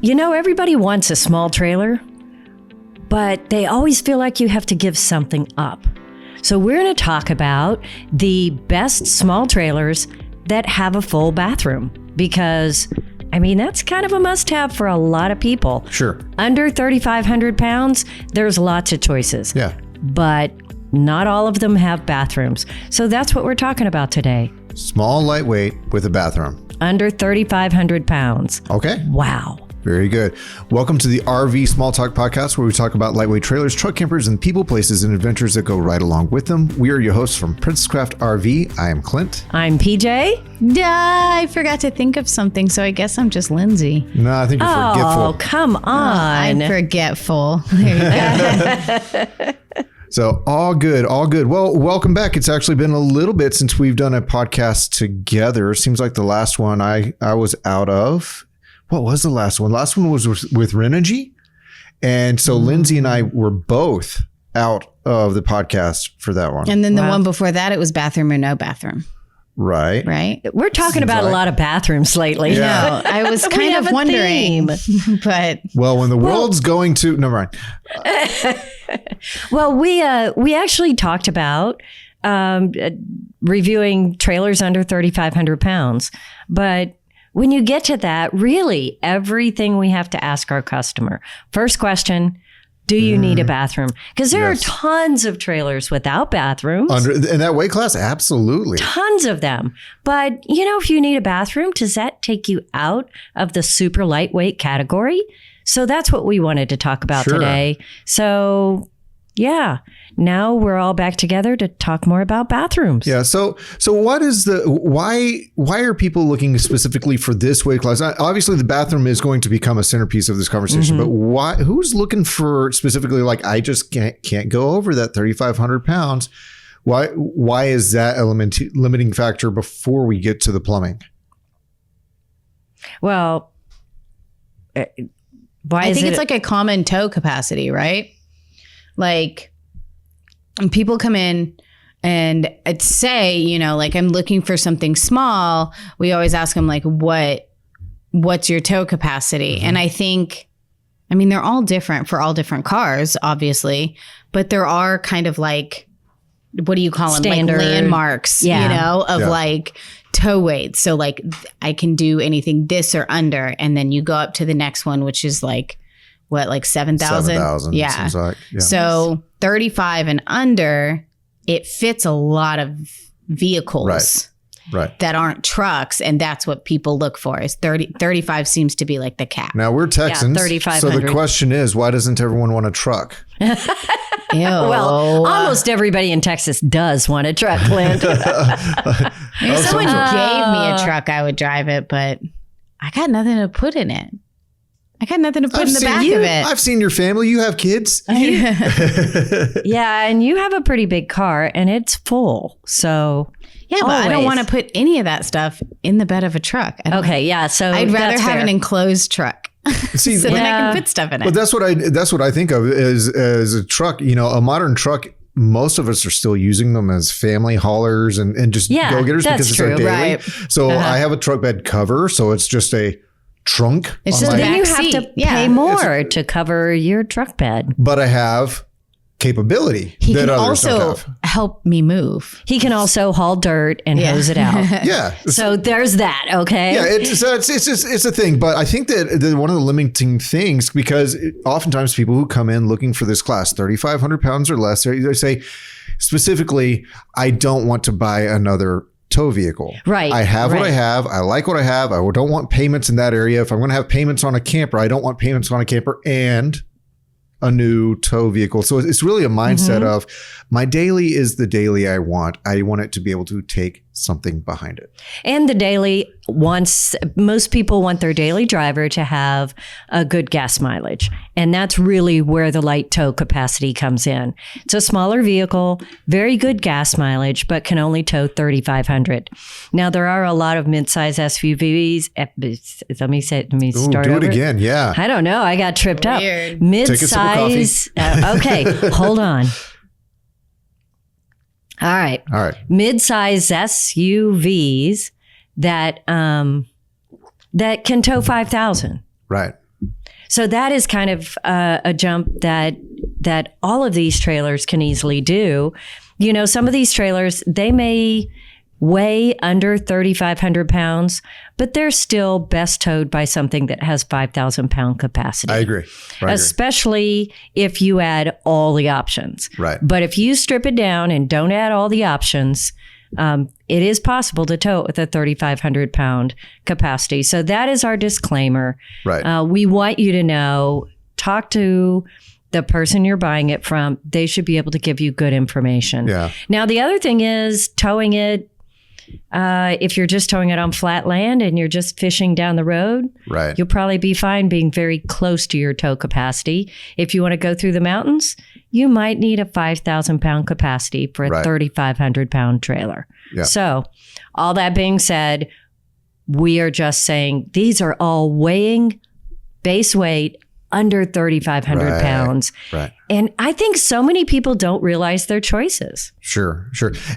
everybody wants a small trailer, but they always feel like you have to give something up. So we're going to talk about the best small trailers that have a full bathroom because, that's kind of a must-have for a lot of people. Sure. Under 3,500 pounds, there's lots of choices. Yeah. But not all of them have bathrooms. So that's what we're talking about today. Small, lightweight with a bathroom. Under 3,500 pounds. Okay. Wow. Very good. Welcome to the RV Small Talk podcast, where we talk about lightweight trailers, truck campers, and people, places, and adventures that go right along with them. We are your hosts from Princess Craft RV. I am Clint. I'm PJ. I forgot to think of something, so I guess I'm just Lindsay. No, I think you're forgetful. Oh, come on. I'm forgetful. There you go. So all good, all good. Well, welcome back. It's actually been a little bit since we've done a podcast together. Seems like the last one I was out of. What was the last one? Last one was with Renogy. And so Lindsay and I were both out of the podcast for that one. And then the one before that, it was bathroom or no bathroom. Right. Right. We're talking about a lot of bathrooms lately. Yeah. No, I was kind of wondering, but. Well, when the world's going to, never mind. Well, we actually talked about reviewing trailers under 3,500 pounds. But when you get to that, really everything we have to ask our customer. First question, do you need a bathroom? Because there are tons of trailers without bathrooms. In that weight class, absolutely. Tons of them. But, if you need a bathroom, does that take you out of the super lightweight category? So that's what we wanted to talk about today. So, yeah, now we're all back together to talk more about bathrooms. Yeah. So what is why are people looking specifically for this weight class? Obviously, the bathroom is going to become a centerpiece of this conversation, but who's looking for specifically, like, I just can't go over that 3,500 pounds. Why is that limiting factor before we get to the plumbing? Well, I think it's like a common toe capacity, right? Like, when people come in and I'd say, like, I'm looking for something small, we always ask them, like, what's your toe capacity? Mm-hmm. And I think, they're all different for all different cars, obviously, but there are kind of like, what do you call them? Standard. Like landmarks, like toe weight. So like I can do anything this or under, and then you go up to the next one, which is like, what, like 7,000? 7,000. Yeah. Seems like, yeah. So 35 and under, it fits a lot of vehicles that aren't trucks. And that's what people look for is 35 seems to be like the cap. Now we're Texans. Yeah, 3,500. So the question is, why doesn't everyone want a truck? Ew. Well, almost everybody in Texas does want a truck, Clint. If someone gave me a truck, I would drive it, but I got nothing to put in it. I got nothing to put in the back of it. I've seen your family. You have kids. Yeah, and you have a pretty big car, and it's full. So yeah, but I don't want to put any of that stuff in the bed of a truck. Okay, yeah. So I'd rather have an enclosed truck. See, so then I can put stuff in it. But that's what I think of as a truck. A modern truck. Most of us are still using them as family haulers and just go-getters because it's our daily. Right. So I have a truck bed cover, so it's just a trunk. It's just then you have to pay more to cover your truck bed. But I have capability he that can others also don't have. help me move. He can also haul dirt and hose it out. Yeah. So there's that. Okay. Yeah. It's a thing, but I think that one of the limiting things, because oftentimes people who come in looking for this class, 3,500 pounds or less, they say specifically, I don't want to buy another tow vehicle. Right. I have what I have. I like what I have. I don't want payments in that area. If I'm going to have payments on a camper, I don't want payments on a camper and a new tow vehicle. So it's really a mindset of my daily is the daily I want. I want it to be able to take something behind it. And the daily most people want their daily driver to have a good gas mileage. And that's really where the light tow capacity comes in. It's a smaller vehicle, very good gas mileage, but can only tow 3,500. Now, there are a lot of midsize SUVs. Let me start do over. it again. Yeah. I don't know. I got tripped up. Take a sip of Midsize. Okay, hold on. All right. Mid-size SUVs that can tow 5,000. Right. So that is kind of a jump that all of these trailers can easily do. You know, some of these trailers, they may weigh under 3,500 pounds, but they're still best towed by something that has 5,000 pound capacity. I agree. Especially if you add all the options. Right. But if you strip it down and don't add all the options, it is possible to tow it with a 3,500 pound capacity. So that is our disclaimer. Right. We want you to know, talk to the person you're buying it from. They should be able to give you good information. Yeah. Now, the other thing is towing it. If you're just towing it on flat land and you're just fishing down the road, Right. you'll probably be fine being very close to your tow capacity. If you want to go through the mountains, you might need a 5,000 pound capacity for a Right. 3,500 pound trailer. Yeah. So, all that being said, we are just saying these are all weighing base weight under 3,500 Right. pounds. Right. And I think so many people don't realize their choices. Sure.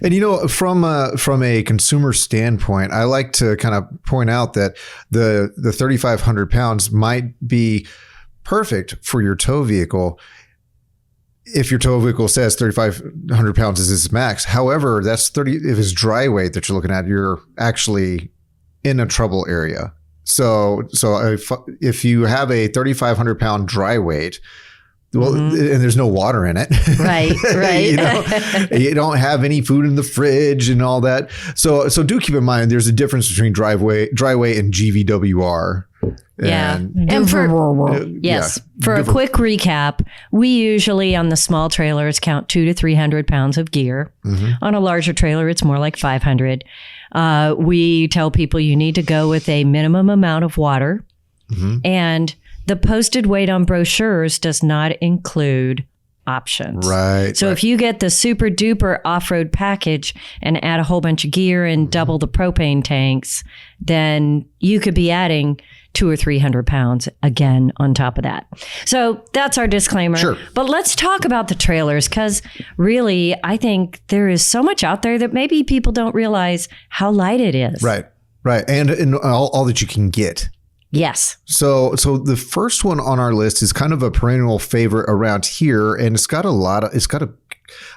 And from a consumer standpoint, I like to kind of point out that the 3,500 pounds might be perfect for your tow vehicle if your tow vehicle says 3,500 pounds is its max. However, that's 30. If it's dry weight that you're looking at, you're actually in a trouble area. So if you have a 3,500 pound dry weight, well, and there's no water in it. Right. You don't have any food in the fridge and all that. So do keep in mind there's a difference between dry weight and GVWR. And for a quick recap, we usually on the small trailers count 200 to 300 pounds of gear. On a larger trailer, it's more like 500. We tell people you need to go with a minimum amount of water, and the posted weight on brochures does not include options. Right. So if you get the super duper off-road package and add a whole bunch of gear and double the propane tanks, then you could be adding 200 or 300 pounds again on top of that. So that's our disclaimer. Sure. But let's talk about the trailers, because really, I think there is so much out there that maybe people don't realize how light it is. Right. And all that you can get. Yes. So the first one on our list is kind of a perennial favorite around here, and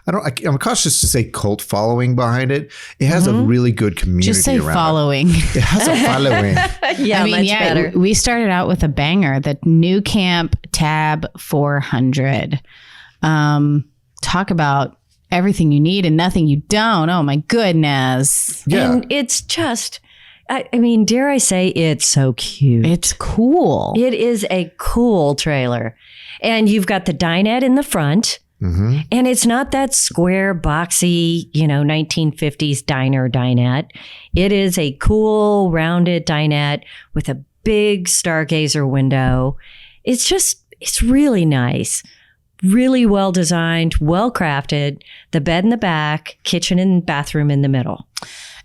I'm cautious to say cult following behind it. It has a really good community Just say around following. it. It has a following. Much better. We started out with a banger, the New Camp Tab 400. Talk about everything you need and nothing you don't. Oh my goodness. Yeah. And it's just, I mean, dare I say, it's so cute. It's cool. It is a cool trailer. And you've got the dinette in the front. And it's not that square, boxy, 1950s diner dinette. It is a cool, rounded dinette with a big stargazer window. It's really nice. Really well designed, well crafted. The bed in the back, kitchen and bathroom in the middle.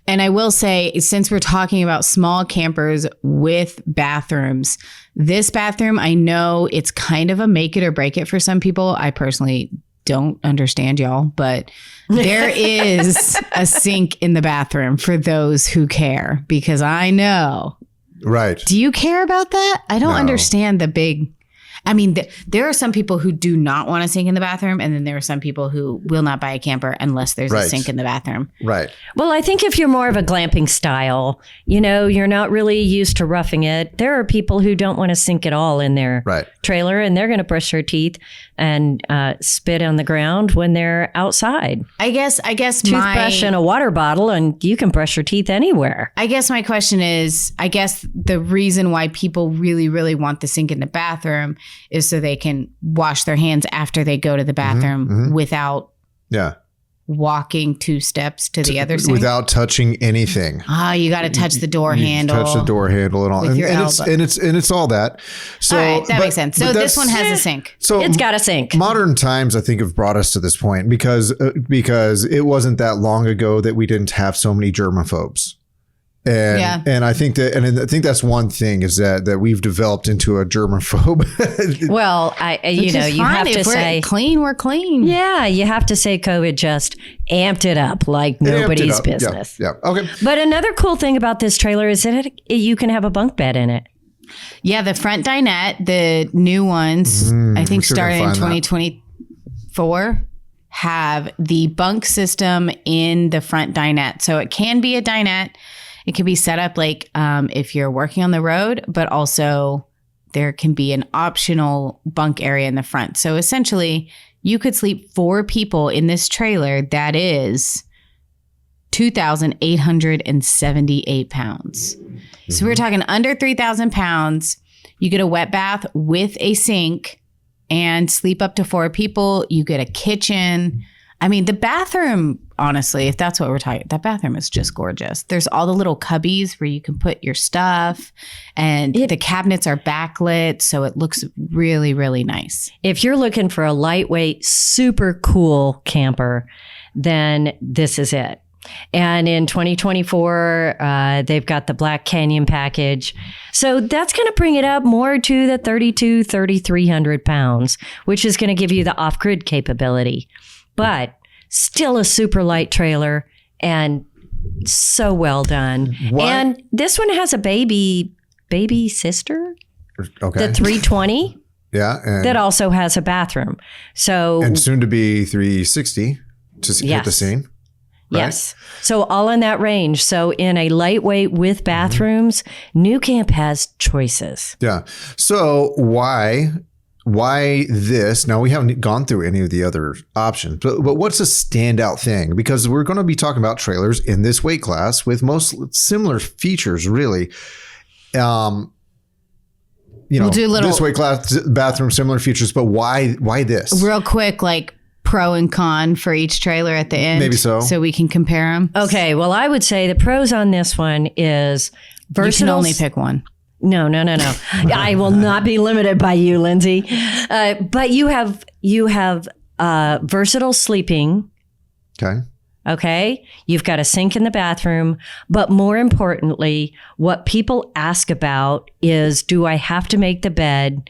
And I will say, since we're talking about small campers with bathrooms, this bathroom, I know it's kind of a make it or break it for some people. I personally don't understand y'all, but there is a sink in the bathroom for those who care, because I know. Right. Do you care about that? I don't No. understand the big. I mean, there are some people who do not want a sink in the bathroom, and then there are some people who will not buy a camper unless there's a Right. sink in the bathroom. Right. Well, I think if you're more of a glamping style, you're not really used to roughing it. There are people who don't want to sink it all in their Right. trailer, and they're going to brush their teeth and spit on the ground when they're outside. I guess Toothbrush and a water bottle, and you can brush your teeth anywhere. I guess my question is, I guess the reason why people really, really want the sink in the bathroom is so they can wash their hands after they go to the bathroom without Yeah. walking 2 steps to the other sink. Without touching anything. You got to touch the door You handle. touch the door handle and all, with and, your and elbow. it's all that. So All right, that makes sense. So but this that's- one has a sink. So It's got a sink. modern times, I think, have brought us to this point because it wasn't that long ago that we didn't have so many germaphobes. And I think that's one thing is that we've developed into a germaphobe. Well, you have to say, clean, we're clean. yeah, you have to say COVID just amped it up like nobody's business. Yeah. Okay. But another cool thing about this trailer is that you can have a bunk bed in it. Yeah, the front dinette, the new ones, I think sure started in gonna find that. 2024, have the bunk system in the front dinette. So it can be a dinette. It can be set up like if you're working on the road, but also there can be an optional bunk area in the front. So essentially, you could sleep 4 people in this trailer that is 2,878 pounds. So we're talking under 3,000 pounds. You get a wet bath with a sink and sleep up to 4 people. You get a kitchen. I mean, the bathroom, honestly, if that's what we're talking, that bathroom is just gorgeous. There's all the little cubbies where you can put your stuff, and the cabinets are backlit. So it looks really, really nice. If you're looking for a lightweight, super cool camper, then this is it. And in 2024, they've got the Black Canyon package. So that's going to bring it up more to the 3,300 pounds, which is going to give you the off-grid capability. But still a super light trailer and so well done. What? And this one has a baby sister, Okay. the 320, Yeah. And, that also has a bathroom. So and soon to be 360 to hit the Yes. scene. Right? yes. So all in that range. So in a lightweight with bathrooms, New Camp has choices. Yeah. So why this? Now, we haven't gone through any of the other options, but what's a standout thing? Because we're going to be talking about trailers in this weight class with most similar features, really. We'll do a little- this weight class bathroom, similar features, but why this? Real quick, like pro and con for each trailer at the end. Maybe so. So we can compare them. Okay. Well, I would say the pros on this one is You can versatile. only pick one. No. I will not be limited by you, Lindsay. But you have versatile sleeping. Okay. Okay. You've got a sink in the bathroom. But more importantly, what people ask about is, do I have to make the bed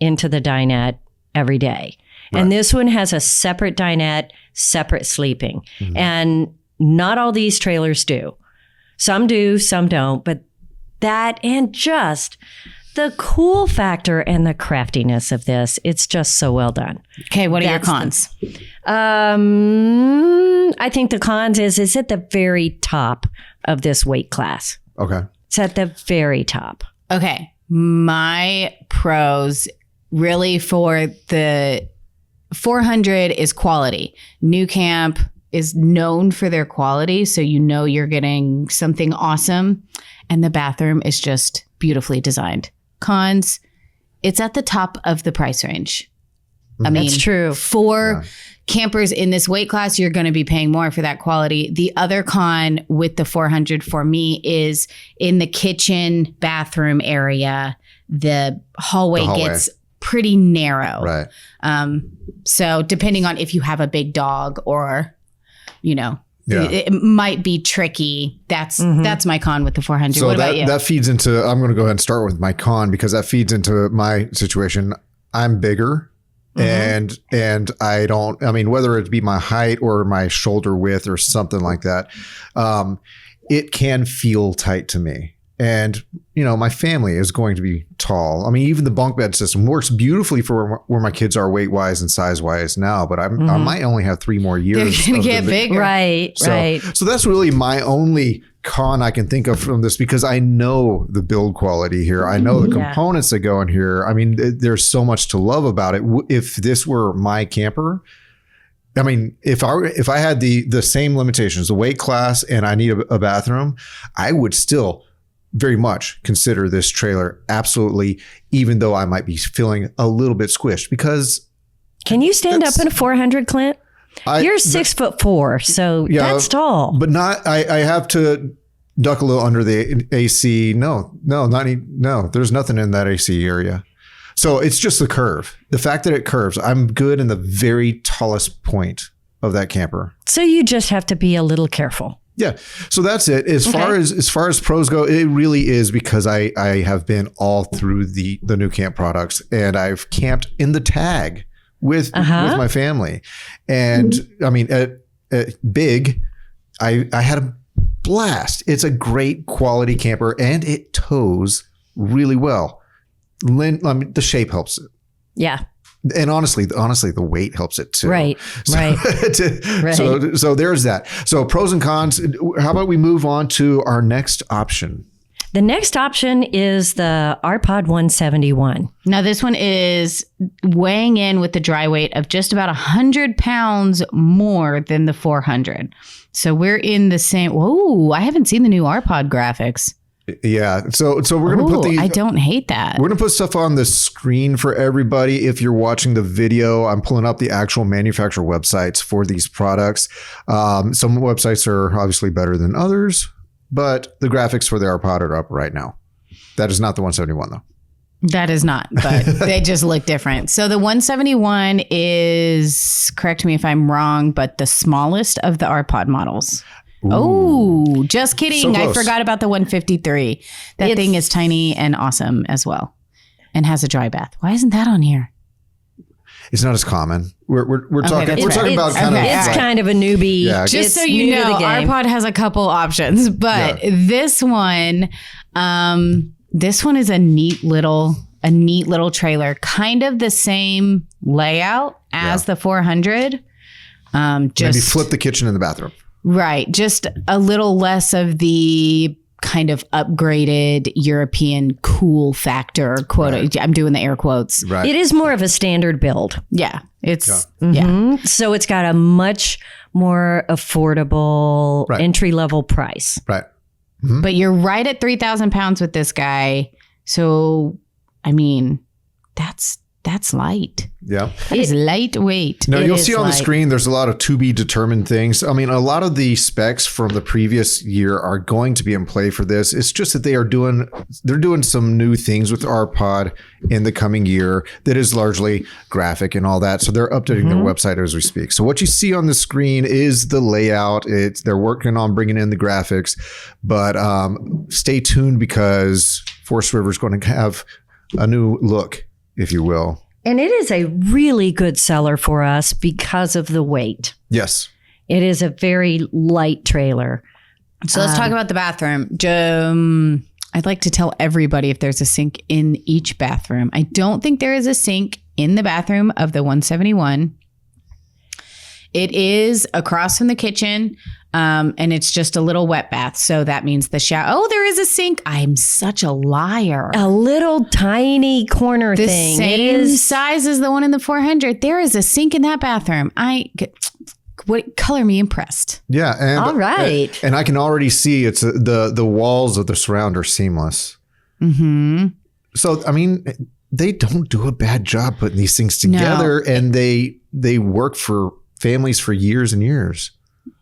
into the dinette every day? Right. And this one has a separate dinette, separate sleeping. And not all these trailers do. Some do, some don't. But that and just the cool factor and the craftiness of this, it's just so well done. Okay, what are your That's the- cons? I think the cons is at the very top of this weight class. Okay. It's at the very top. Okay, my pros really for the 400 is quality. New Camp is known for their quality, so you know you're getting something awesome. And the bathroom is just beautifully designed. Cons, it's at the top of the price range. I mean, That's true. for campers in this weight class, you're going to be paying more for that quality. The other con with the 400 for me is in the kitchen bathroom area, the hallway gets pretty narrow. Right. So depending on if you have a big dog or, Yeah. it might be tricky. That's my con with the 400. So What about you? that feeds into, I'm going to go ahead and start with my con because that feeds into my situation. I'm bigger and I don't, I mean, whether it be my height or my shoulder width or something like that, it can feel tight to me. And, my family is going to be tall. I mean, even the bunk bed system works beautifully for where my kids are weight wise and size wise now, but I might only have 3 more years. They're going to of get the- bigger. Right. So that's really my only con I can think of from this because I know the build quality here. I know the components that go in here. I mean, there's so much to love about it. If this were my camper, I mean, if I had the same limitations, the weight class, and I need a bathroom, I would still very much consider this trailer absolutely, even though I might be feeling a little bit squished because Can you stand up in a 400, Clint? You're 6'4", so that's tall. But not. I have to duck a little under the AC. No. There's nothing in that AC area. So it's just the curve. The fact that it curves. I'm good in the very tallest point of that camper. So you just have to be a little careful. Yeah. So that's it. As far as pros go, it really is because I have been all through the New Camp products and I've camped in the tag with my family. And I mean, at Big, I had a blast. It's a great quality camper and it tows really well. the shape helps it. Yeah. And honestly, the weight helps it too. Right. Right. Right. So there's that. So pros and cons. How about we move on to our next option? The next option is the AirPod 171. Now, this one is weighing in with the dry weight of just about 100 pounds more than the 400. So we're in the same. Whoa, I haven't seen the new AirPod graphics. Yeah. So we're going to put these. I don't hate that. We're going to put stuff on the screen for everybody. If you're watching the video, I'm pulling up the actual manufacturer websites for these products. Some websites are obviously better than others, but the graphics for the AirPod are up right now. That is not the 171 though. That is not, but they just look different. So the 171 is, correct me if I'm wrong, but the smallest of the AirPod models. Ooh. Oh, just kidding. I forgot about the 153. That thing is tiny and awesome as well and has a dry bath. Why isn't that on here? It's not as common. We're talking about kind of. It's kind of a newbie. Yeah, just so you know, AirPod has a couple options, but this one is a neat little trailer, kind of the same layout as the 400. Just maybe flip the kitchen in the bathroom. Right. Just a little less of the kind of upgraded European cool factor quote. Right. I'm doing the air quotes. Right. It is more of a standard build. Yeah. It's So it's got a much more affordable entry level price. Right. Mm-hmm. But you're right at 3,000 pounds with this guy. So, I mean, that's light. Yeah. That is lightweight. Now, you'll see on the screen, there's a lot of to be determined things. I mean, a lot of the specs from the previous year are going to be in play for this. It's just that they're doing some new things with AirPod in the coming year that is largely graphic and all that. So they're updating their website as we speak. So what you see on the screen is the layout. They're working on bringing in the graphics, but stay tuned because Forest River is going to have a new look, if you will. And it is a really good seller for us because of the weight. Yes. It is a very light trailer. So let's talk about the bathroom. I'd like to tell everybody if there's a sink in each bathroom. I don't think there is a sink in the bathroom of the 171. It is across from the kitchen, and it's just a little wet bath. So that means the shower. Oh, there is a sink. I'm such a liar. A little tiny corner the thing. Same it is size as the one in the 400. There is a sink in that bathroom. Color me impressed. Yeah. And, all right. And I can already see it's the walls of the surround are seamless. Mm-hmm. So, I mean, they don't do a bad job putting these things together, and they work for families for years and years.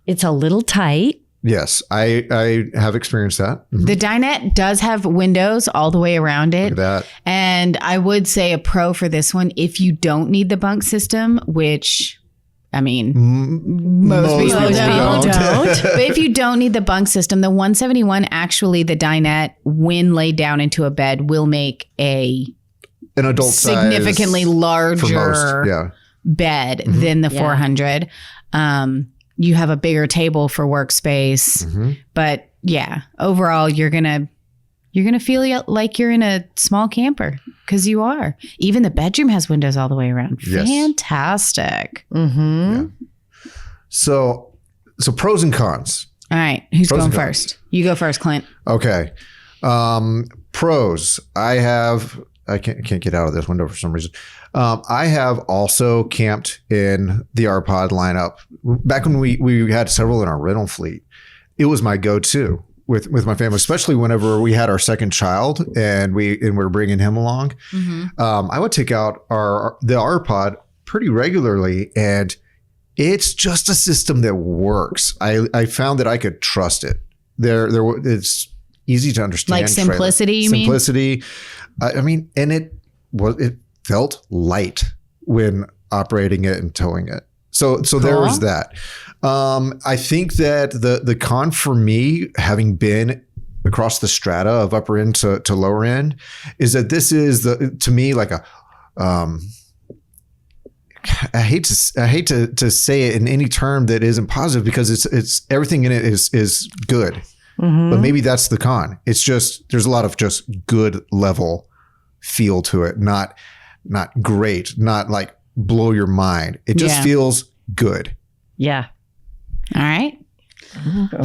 It's a little tight. Yes, I have experienced that. Mm-hmm. The dinette does have windows all the way around it. Look at that. And I would say a pro for this one, if you don't need the bunk system, which, I mean, most people don't. But if you don't need the bunk system, the 171, actually the dinette, when laid down into a bed, will make an adult significantly size larger bed than the 400. You have a bigger table for workspace, but overall you're gonna feel like you're in a small camper because you are. Even the bedroom has windows all the way around. Yes. Fantastic. Mm-hmm. Yeah. So pros and cons. All right, who's going first? You go first, Clint. Okay. Pros. I can't get out of this window for some reason. I have also camped in the AirPod lineup. Back when we had several in our rental fleet, it was my go-to with my family, especially whenever we had our second child and we're bringing him along. Mm-hmm. I would take out the AirPod pretty regularly, and it's just a system that works. I found that I could trust it. It's easy to understand. Like simplicity, you mean? Simplicity. I mean, and it felt light when operating it and towing it. So cool. There was that. I think that the con for me, having been across the strata of upper end to lower end, is that this is to me like a I hate to say it in any term that isn't positive, because it's everything in it is good. Mm-hmm. But maybe that's the con. It's just there's a lot of just good level feel to it, not great, not like blow your mind. It just Yeah. feels good. Yeah. All right.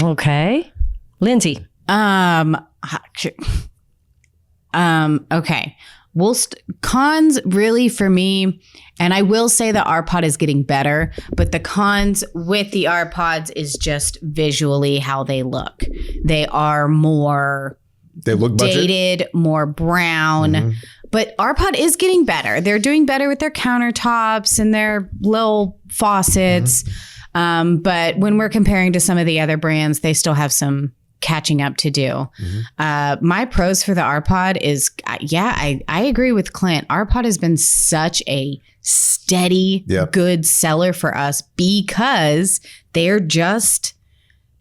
Okay. Lindsay. Okay. Cons really for me, and I will say that our pod is getting better, but the cons with the our pods is just visually how they look. They are more They look budget. dated, more brown. But our pod is getting better. They're doing better with their countertops and their little faucets. But when we're comparing to some of the other brands, they still have some catching up to do. My pros for the RPod is, I agree with Clint. RPod has been such a steady, good seller for us because they're just,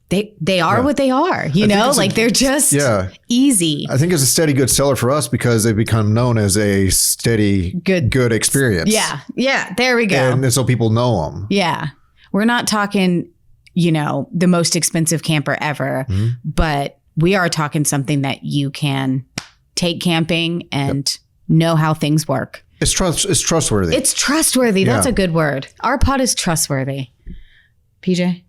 they are what they are, you know, like they're just easy. I think it's a steady good seller for us because they've become known as a steady good experience. Yeah. There we go. And so people know them. Yeah. We're not talking, you know, the most expensive camper ever, but we are talking something that you can take camping and know how things work. It's trustworthy. It's trustworthy. That's a good word. Our pod is trustworthy. PJ?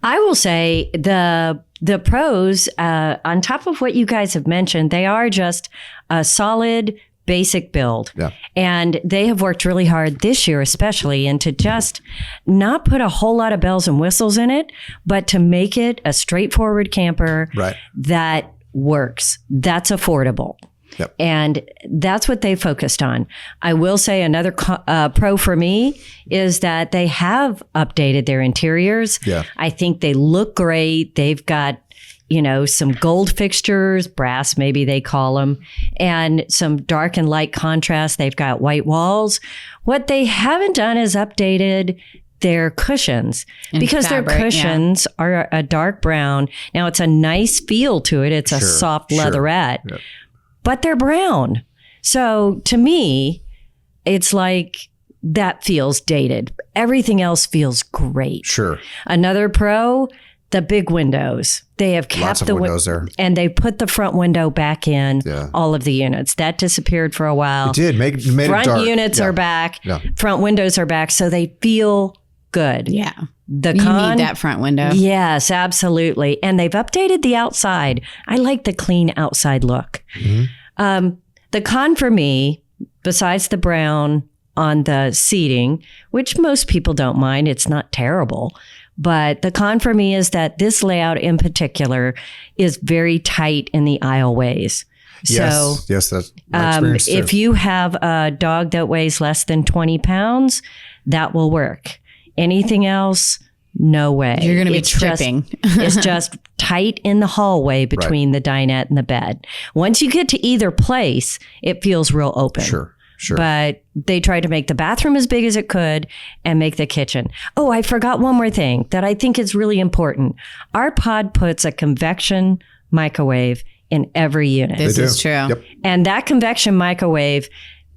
I will say the pros, on top of what you guys have mentioned, they are just a solid basic build. Yeah. And they have worked really hard this year, especially, and to just not put a whole lot of bells and whistles in it, but to make it a straightforward camper that works, that's affordable. Yep. And that's what they focused on. I will say another pro for me is that they have updated their interiors. Yeah. I think they look great. They've got, you know, some gold fixtures, brass, maybe they call them, and some dark and light contrast. They've got white walls. What they haven't done is updated their cushions because fabric, their cushions are a dark brown. Now it's a nice feel to it. It's a soft leatherette. Yep. But they're brown. So to me, it's like that feels dated. Everything else feels great. Sure. Another pro, the big windows. They have kept Lots of windows there. And they put the front window back in all of the units. That disappeared for a while. It did. Made front it dark. units are back. Front windows are back. So they feel good. Yeah. You need that front window. Yes, absolutely. And they've updated the outside. I like the clean outside look. The con for me, besides the brown on the seating, which most people don't mind, it's not terrible. But the con for me is that this layout in particular is very tight in the aisleways. So yes, that's my experience too. If you have a dog that weighs less than 20 pounds, that will work. Anything else, no way. You're going to be tripping. It's just tight in the hallway between the dinette and the bed. Once you get to either place, it feels real open. Sure. But they tried to make the bathroom as big as it could and make the kitchen. Oh, I forgot one more thing that I think is really important. Our pod puts a convection microwave in every unit. This is true. Yep. And that convection microwave,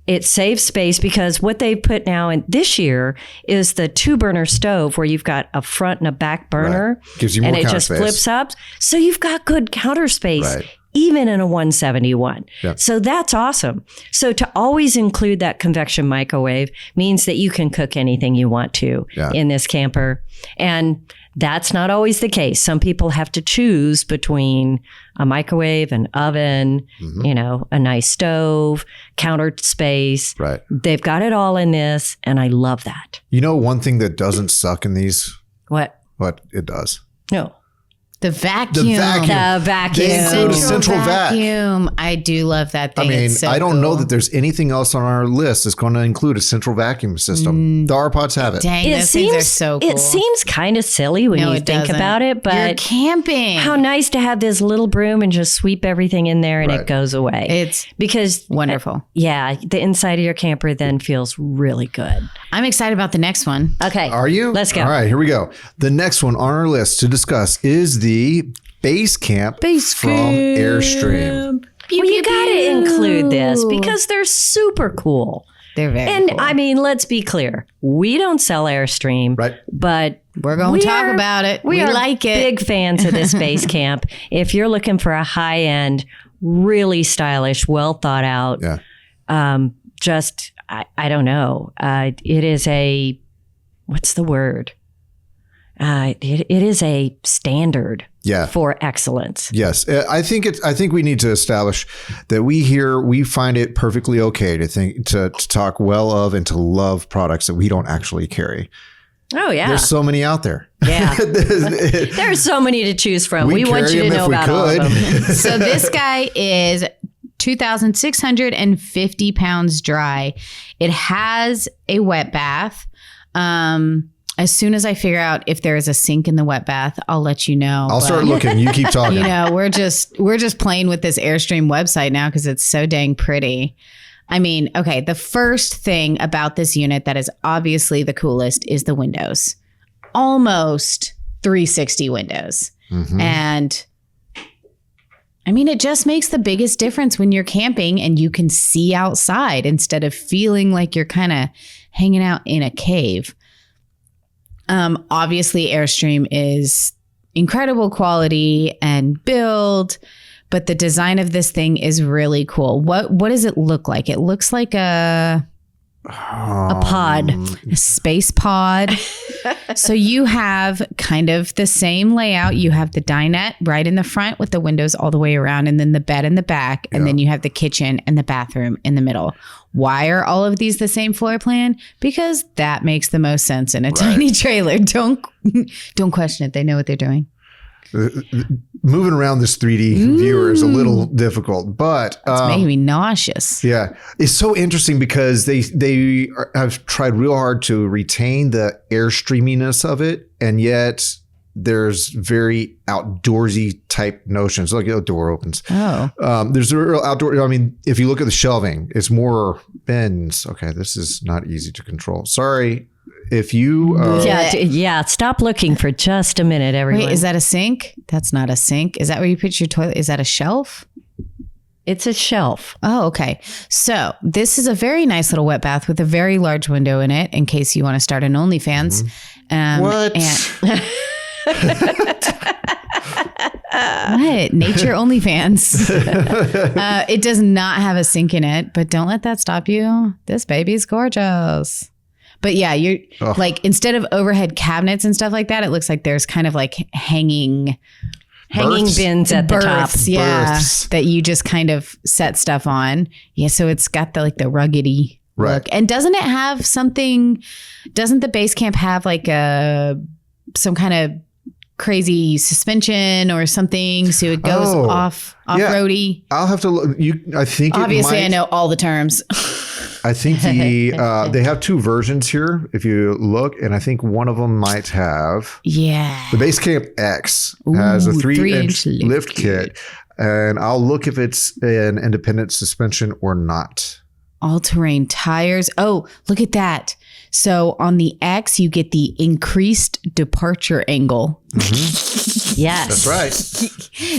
it saves space because what they've put now in this year is the 2-burner stove where you've got a front and a back burner. Gives you more and it counter just space. flips up. So you've got good counter space. Even in a 171. So that's awesome. So to always include that convection microwave means that you can cook anything you want to in this camper. And that's not always the case. Some people have to choose between a microwave, an oven, you know, a nice stove, counter space. They've got it all in this, and I love that. You know, one thing that doesn't suck in these? What? What it does. No. The vacuum. The vacuum. The vacuum. They include a central vac. vacuum. I do love that thing. I mean, It's so I don't cool. know that there's anything else on our list that's going to include a central vacuum system. The RPods have it. Dang, those things are so cool. It seems kind of silly when No, you it think doesn't. about it, but You're camping. how nice to have this little broom and just sweep everything in there and it goes away. It's because wonderful. the inside of your camper then feels really good. I'm excited about the next one. Okay. Are you? Let's go. All right, here we go. The next one on our list to discuss is the Base Camp from Airstream. Well, you got to include this because they're super cool. They're very And cool. I mean, let's be clear. We don't sell Airstream, but we're going to talk about it. We are like it. Big fans of this Base Camp. If you're looking for a high-end, really stylish, well thought out just I don't know. It is what's the word? It is a standard for excellence. Yes. I think we need to establish that we find it perfectly okay to talk well of and to love products that we don't actually carry. Oh yeah. There's so many out there. Yeah. There's so many to choose from. We want you to know about all of them. So this guy is 2,650 pounds dry. It has a wet bath. As soon as I figure out if there is a sink in the wet bath, I'll let you know. I'll start looking. You keep talking. You know, we're just playing with this Airstream website now because it's so dang pretty. I mean, okay, the first thing about this unit that is obviously the coolest is the windows. Almost 360 windows. Mm-hmm. And I mean, it just makes the biggest difference when you're camping and you can see outside instead of feeling like you're kind of hanging out in a cave. Obviously, Airstream is incredible quality and build, but the design of this thing is really cool. What does it look like? It looks like a pod, a space pod. So you have kind of the same layout. You have the dinette right in the front with the windows all the way around, and then the bed in the back, and then you have the kitchen and the bathroom in the middle. Why are all of these the same floor plan? Because that makes the most sense in a tiny trailer. Don't question it. They know what they're doing. Moving around this 3D viewer is a little difficult, but it's making me nauseous. Yeah, it's so interesting because they have tried real hard to retain the Airstreaminess of it, and yet there's very outdoorsy type notions. Like the door opens. Oh, there's a real outdoor. I mean, if you look at the shelving, it's more bends. Okay, this is not easy to control. Sorry. If you stop looking for just a minute, everyone. Wait, is that a sink? That's not a sink. Is that where you put your toilet? Is that a shelf? It's a shelf. Oh, okay. So this is a very nice little wet bath with a very large window in it in case you want to start an OnlyFans. What? What? Nature OnlyFans. It does not have a sink in it, but don't let that stop you. This baby's gorgeous. But yeah, you're like, instead of overhead cabinets and stuff like that, it looks like there's kind of like hanging bins at the top. Berths. That you just kind of set stuff on. Yeah, so it's got the ruggedy look. And doesn't it have something? Doesn't the base camp have like some kind of crazy suspension or something, so it goes off-roady? I'll have to look. I think obviously I know all the terms. I think they have two versions here if you look, and I think one of them might have the Basecamp X has a 3-inch lift kit, and I'll look if it's an independent suspension or not. All-terrain tires. Oh, look at that. So on the X, you get the increased departure angle. Mm-hmm. Yes. That's right.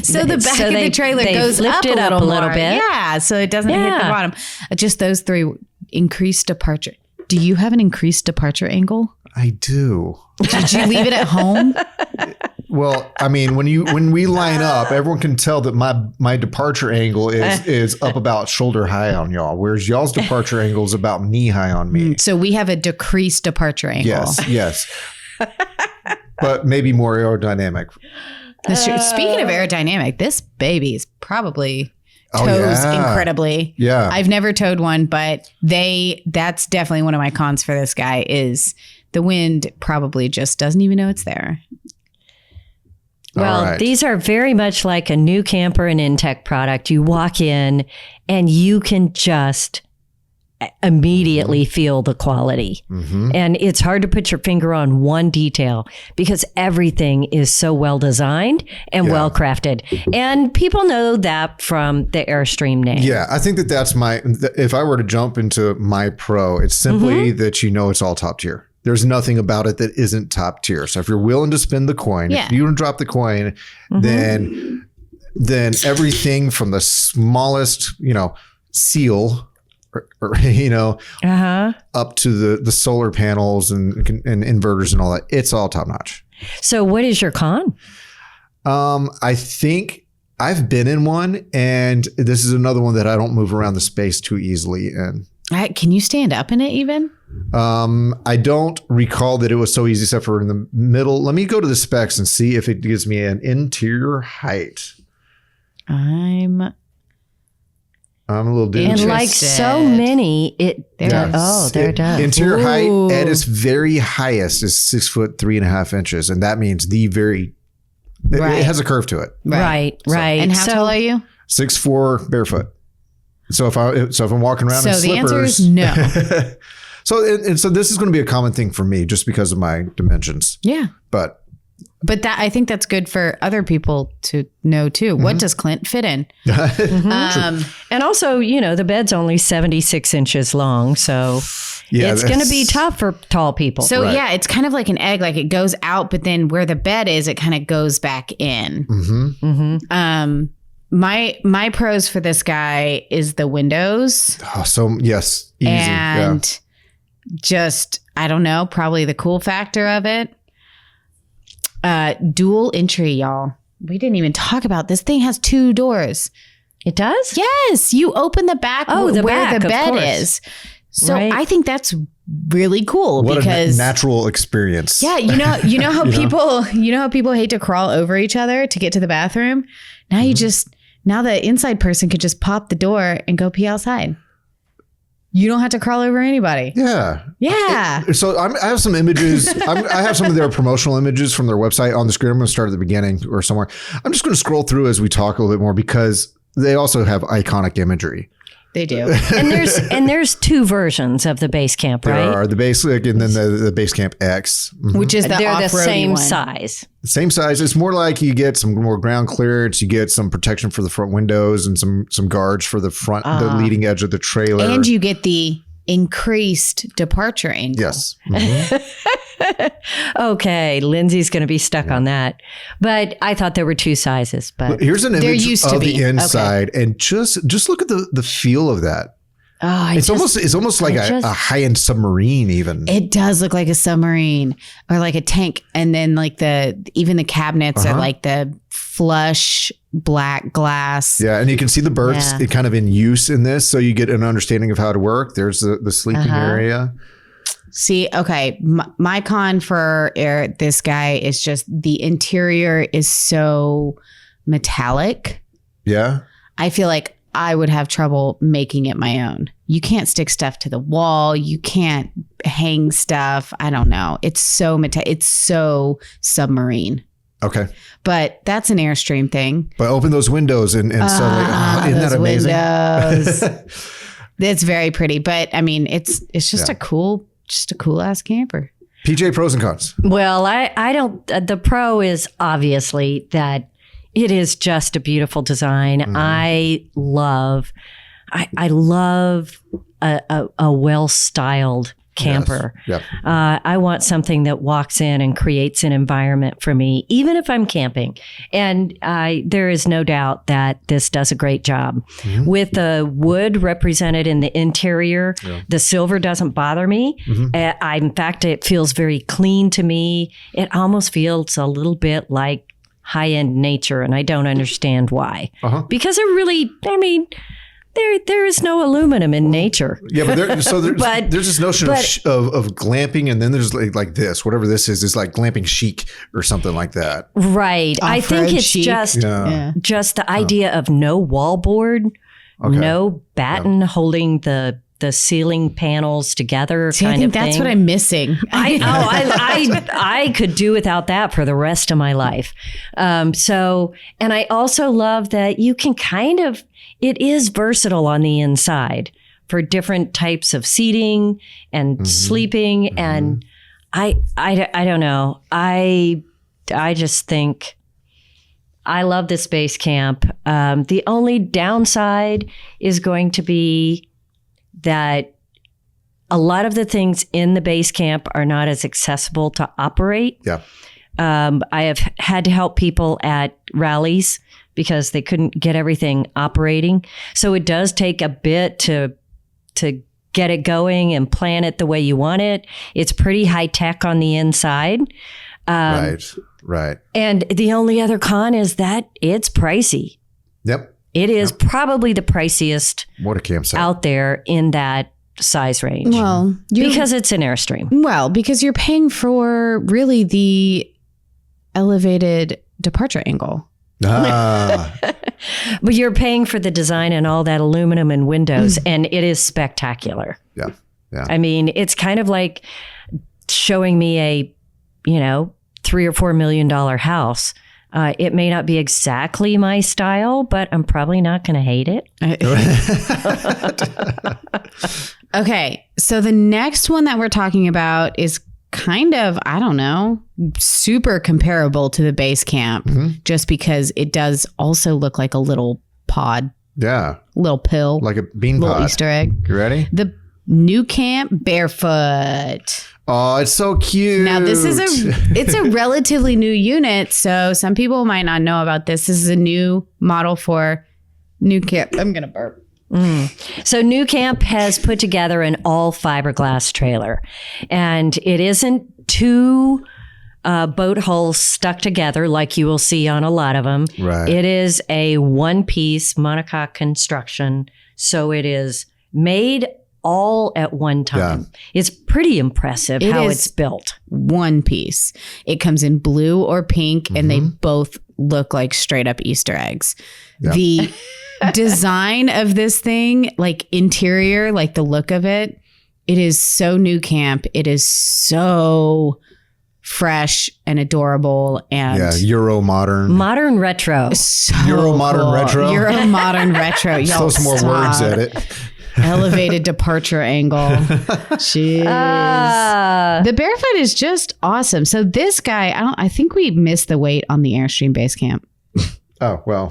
So the back of the trailer goes up a little bit. Yeah, so it doesn't hit the bottom. Just those three. Increased departure. Do you have an increased departure angle? I do. Did you leave it at home? Well, I mean, when we line up, everyone can tell that my departure angle is up about shoulder high on y'all, whereas y'all's departure angle is about knee high on me. So we have a decreased departure angle. Yes. But maybe more aerodynamic. Speaking of aerodynamic, this baby is probably tows incredibly. Yeah. I've never towed one, but that's definitely one of my cons for this guy is the wind probably just doesn't even know it's there. Well, these are very much like a new camper and Intech product. You walk in and you can just immediately feel the quality. Mm-hmm. And it's hard to put your finger on one detail because everything is so well designed and well crafted. And people know that from the Airstream name. Yeah, I think that's if I were to jump into my pro, it's simply that it's all top tier. There's nothing about it that isn't top tier. So if you're willing to spend the coin, if you don't drop the coin, then everything from the smallest, seal or up to the solar panels and inverters and all that, it's all top notch. So what is your con? I think I've been in one, and this is another one that I don't move around the space too easily in. Can you stand up in it even? I don't recall that it was so easy except for in the middle. Let me go to the specs and see if it gives me an interior height. I'm a little dude. And like so many, it does. There it does. Interior height Ooh. at its very highest is 6'3.5" and that means Right. it has a curve to it. Right. And how tall are you? 6'4" barefoot. So if I'm walking around in So the slippers, answer is no. so this is going to be a common thing for me just because of my dimensions. Yeah. But But I think that's good for other people to know too. What does Clint fit in? And also, the bed's only 76 inches long. So it's going to be tough for tall people. So Right. yeah, it's kind of like an egg. Like it goes out, but then where the bed is, it kind of goes back in. My pros for this guy is the windows yes, easy. and just, I don't know, probably the cool factor of it. Dual entry, y'all. We didn't even talk about this thing has 2 doors. it does? Yes, you open the back Oh, the where back, the of bed course. is. So Right. I think that's really cool What because a natural experience. yeah, you know how people hate to crawl over each other to get to the bathroom. Now now the inside person could just pop the door and go pee outside. You don't have to crawl over anybody. Yeah. Yeah. So I have some images. I have some of their promotional images from their website on the screen. I'm going to start at the beginning or somewhere. I'm just going to scroll through as we talk a little bit more because they also have iconic imagery. They do. And there's 2 versions of the base camp, There right? are the basic and then the Basecamp X. Which is the They're the off-roady same one. size. Same size. It's more like you get some more ground clearance. You get some protection for the front windows and some guards for the front, the leading edge of the trailer. And you get the increased departure angle. Yes. Mhm. Okay, Lindsay's going to be stuck on that. But I thought there were 2 sizes. But Here's an There image used to of be. the inside, and just look at the feel of that. It's almost like a high end submarine, even. It does look like a submarine or like a tank. And then like even the cabinets are like the flush black glass. Yeah, and you can see the berths Yeah. kind of in use in this, so you get an understanding of how to work. There's the sleeping area. See, okay. My con for this guy is just the interior is so metallic. Yeah. I feel like I would have trouble making it my own. You can't stick stuff to the wall. You can't hang stuff. I don't know. It's so it's so submarine. Okay. But that's an Airstream thing. But open those windows and suddenly, isn't that Those amazing? windows. It's very pretty, but I mean, it's just a cool ass camper. PJ, pros and cons. well, I don't. The pro is obviously that it is just a beautiful design. I love a well-styled camper. Yes. I want something that walks in and creates an environment for me, even if I'm camping. And there is no doubt that this does a great job. With the wood represented in the interior, the silver doesn't bother me. In fact, it feels very clean to me. It almost feels a little bit like high-end nature, and I don't understand why. Because there is no aluminum in nature. Yeah, but there's But- this notion of glamping, and then there's like this, whatever this is like glamping chic or something like that. Right. I think Off-road it's chic. just Yeah. just the idea of no wallboard, no batten holding the ceiling panels together See, I kind think of that's thing. what I'm missing. I could do without that for the rest of my life. And I also love that you can it is versatile on the inside for different types of seating and sleeping. And I don't know. I just think I love this base camp. The only downside is going to be that a lot of the things in the base camp are not as accessible to operate. Yeah. I have had to help people at rallies because they couldn't get everything operating. So it does take a bit to get it going and plan it the way you want it. It's pretty high tech on the inside. Right. And the only other con is that it's pricey. Yep. It is probably the priciest What a campsite. out there in that size range. Well, because it's an Airstream. because you're paying for really the elevated departure angle. Ah, But you're paying for the design and all that aluminum and windows, and it is spectacular. yeah. Yeah. I mean, it's kind of like showing me a, $3 or $4 million house. It may not be exactly my style, but I'm probably not going to hate it. Okay, so the next one that we're talking about is kind of, I don't know, super comparable to the base camp, just because it does also look like a little pod, Yeah. little pill, Like a bean little pod. Easter egg. You ready? The new camp barefoot. Oh, it's so cute. Now this is it's a relatively new unit, so some people might not know about this. This is a new model for new camp. I'm gonna burp. So New Camp has put together an all fiberglass trailer, and it isn't two boat hulls stuck together like you will see on a lot of them. Right. It is a one-piece monocoque construction, so it is made all at one time. It's pretty impressive It how is. it's built. One piece. It comes in blue or pink, and they both look like straight up Easter eggs. Yeah. The design of this thing, like interior, like the look of it, it is so new camp. It is so fresh and adorable and Yeah. Euro modern. Modern retro. so Euro modern cool. retro? Euro modern retro. Y'all Throw some more words stop. at it. Elevated departure angle. Jeez. The barefoot is just awesome. So this guy, I think we missed the weight on the Airstream base camp. Oh, well.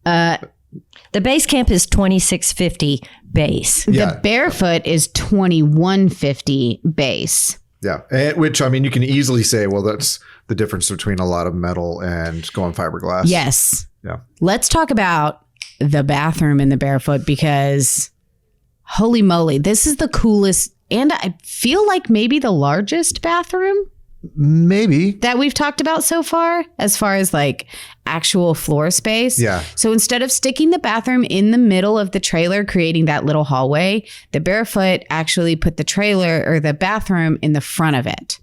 The base camp is 2650 base. Yeah. The barefoot is 2150 base. Yeah. Which, I mean, you can easily say, well, that's the difference between a lot of metal and going fiberglass. Yes. Yeah. Let's talk about the bathroom in the barefoot, because holy moly, this is the coolest, and I feel like maybe the largest bathroom Maybe. that we've talked about so far as like actual floor space. Yeah. So instead of sticking the bathroom in the middle of the trailer, creating that little hallway, the barefoot actually put the trailer or the bathroom in the front of it.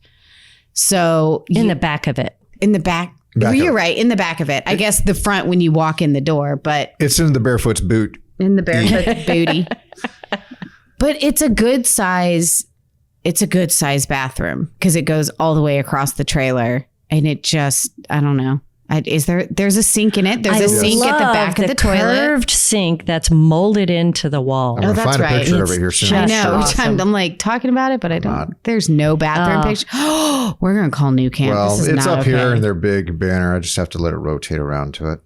So In the back of it. in the back. Back Well, of you're it. right. In the back of it. I guess the front when you walk in the door, but It's in the barefoot's boot. in the barefoot booty. But it's a good size. It's a good size bathroom because it goes all the way across the trailer, and it just, I don't know. There's a sink in it. There's a sink at the back of the toilet. curved sink that's molded into the wall. I'm going to that's find a right. picture of It's it here soon. I just know. awesome. I'm like talking about it, but I don't. Not. There's no bathroom picture. We're gonna call New Camp. Well, This is it's not up okay. here in their big banner. I just have to let it rotate around to it.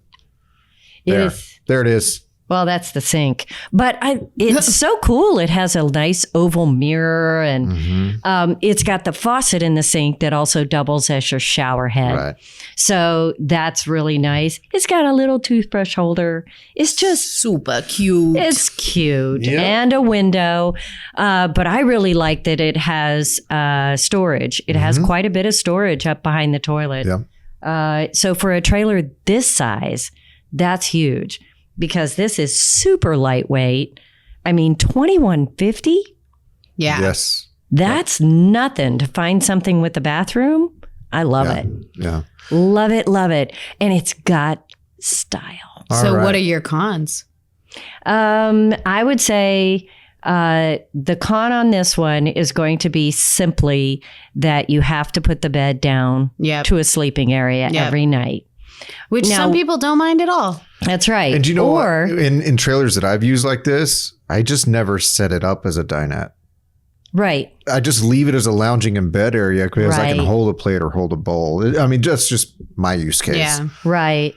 It There. is. There it is. Well, that's the sink, but it's so cool. It has a nice oval mirror, and it's got the faucet in the sink that also doubles as your shower head. Right. So that's really nice. It's got a little toothbrush holder. It's just super cute. it's cute Yep. and a window. But I really like that it has storage. It has quite a bit of storage up behind the toilet. Yeah. So for a trailer this size, that's huge because this is super lightweight. I mean, 2150? Yeah. Yes. That's nothing to find something with the bathroom. I love it. Yeah. Love it, love it. And it's got style. So All right. what are your cons? I would say the con on this one is going to be simply that you have to put the bed down Yep. to a sleeping area Yep. every night. Which Now- some people don't mind at all. That's right. And do you know or, what? In trailers that I've used like this, I just never set it up as a dinette. Right. I just leave it as a lounging in bed area because I can Right. hold a plate or hold a bowl. I mean, that's just my use case. Yeah. Right.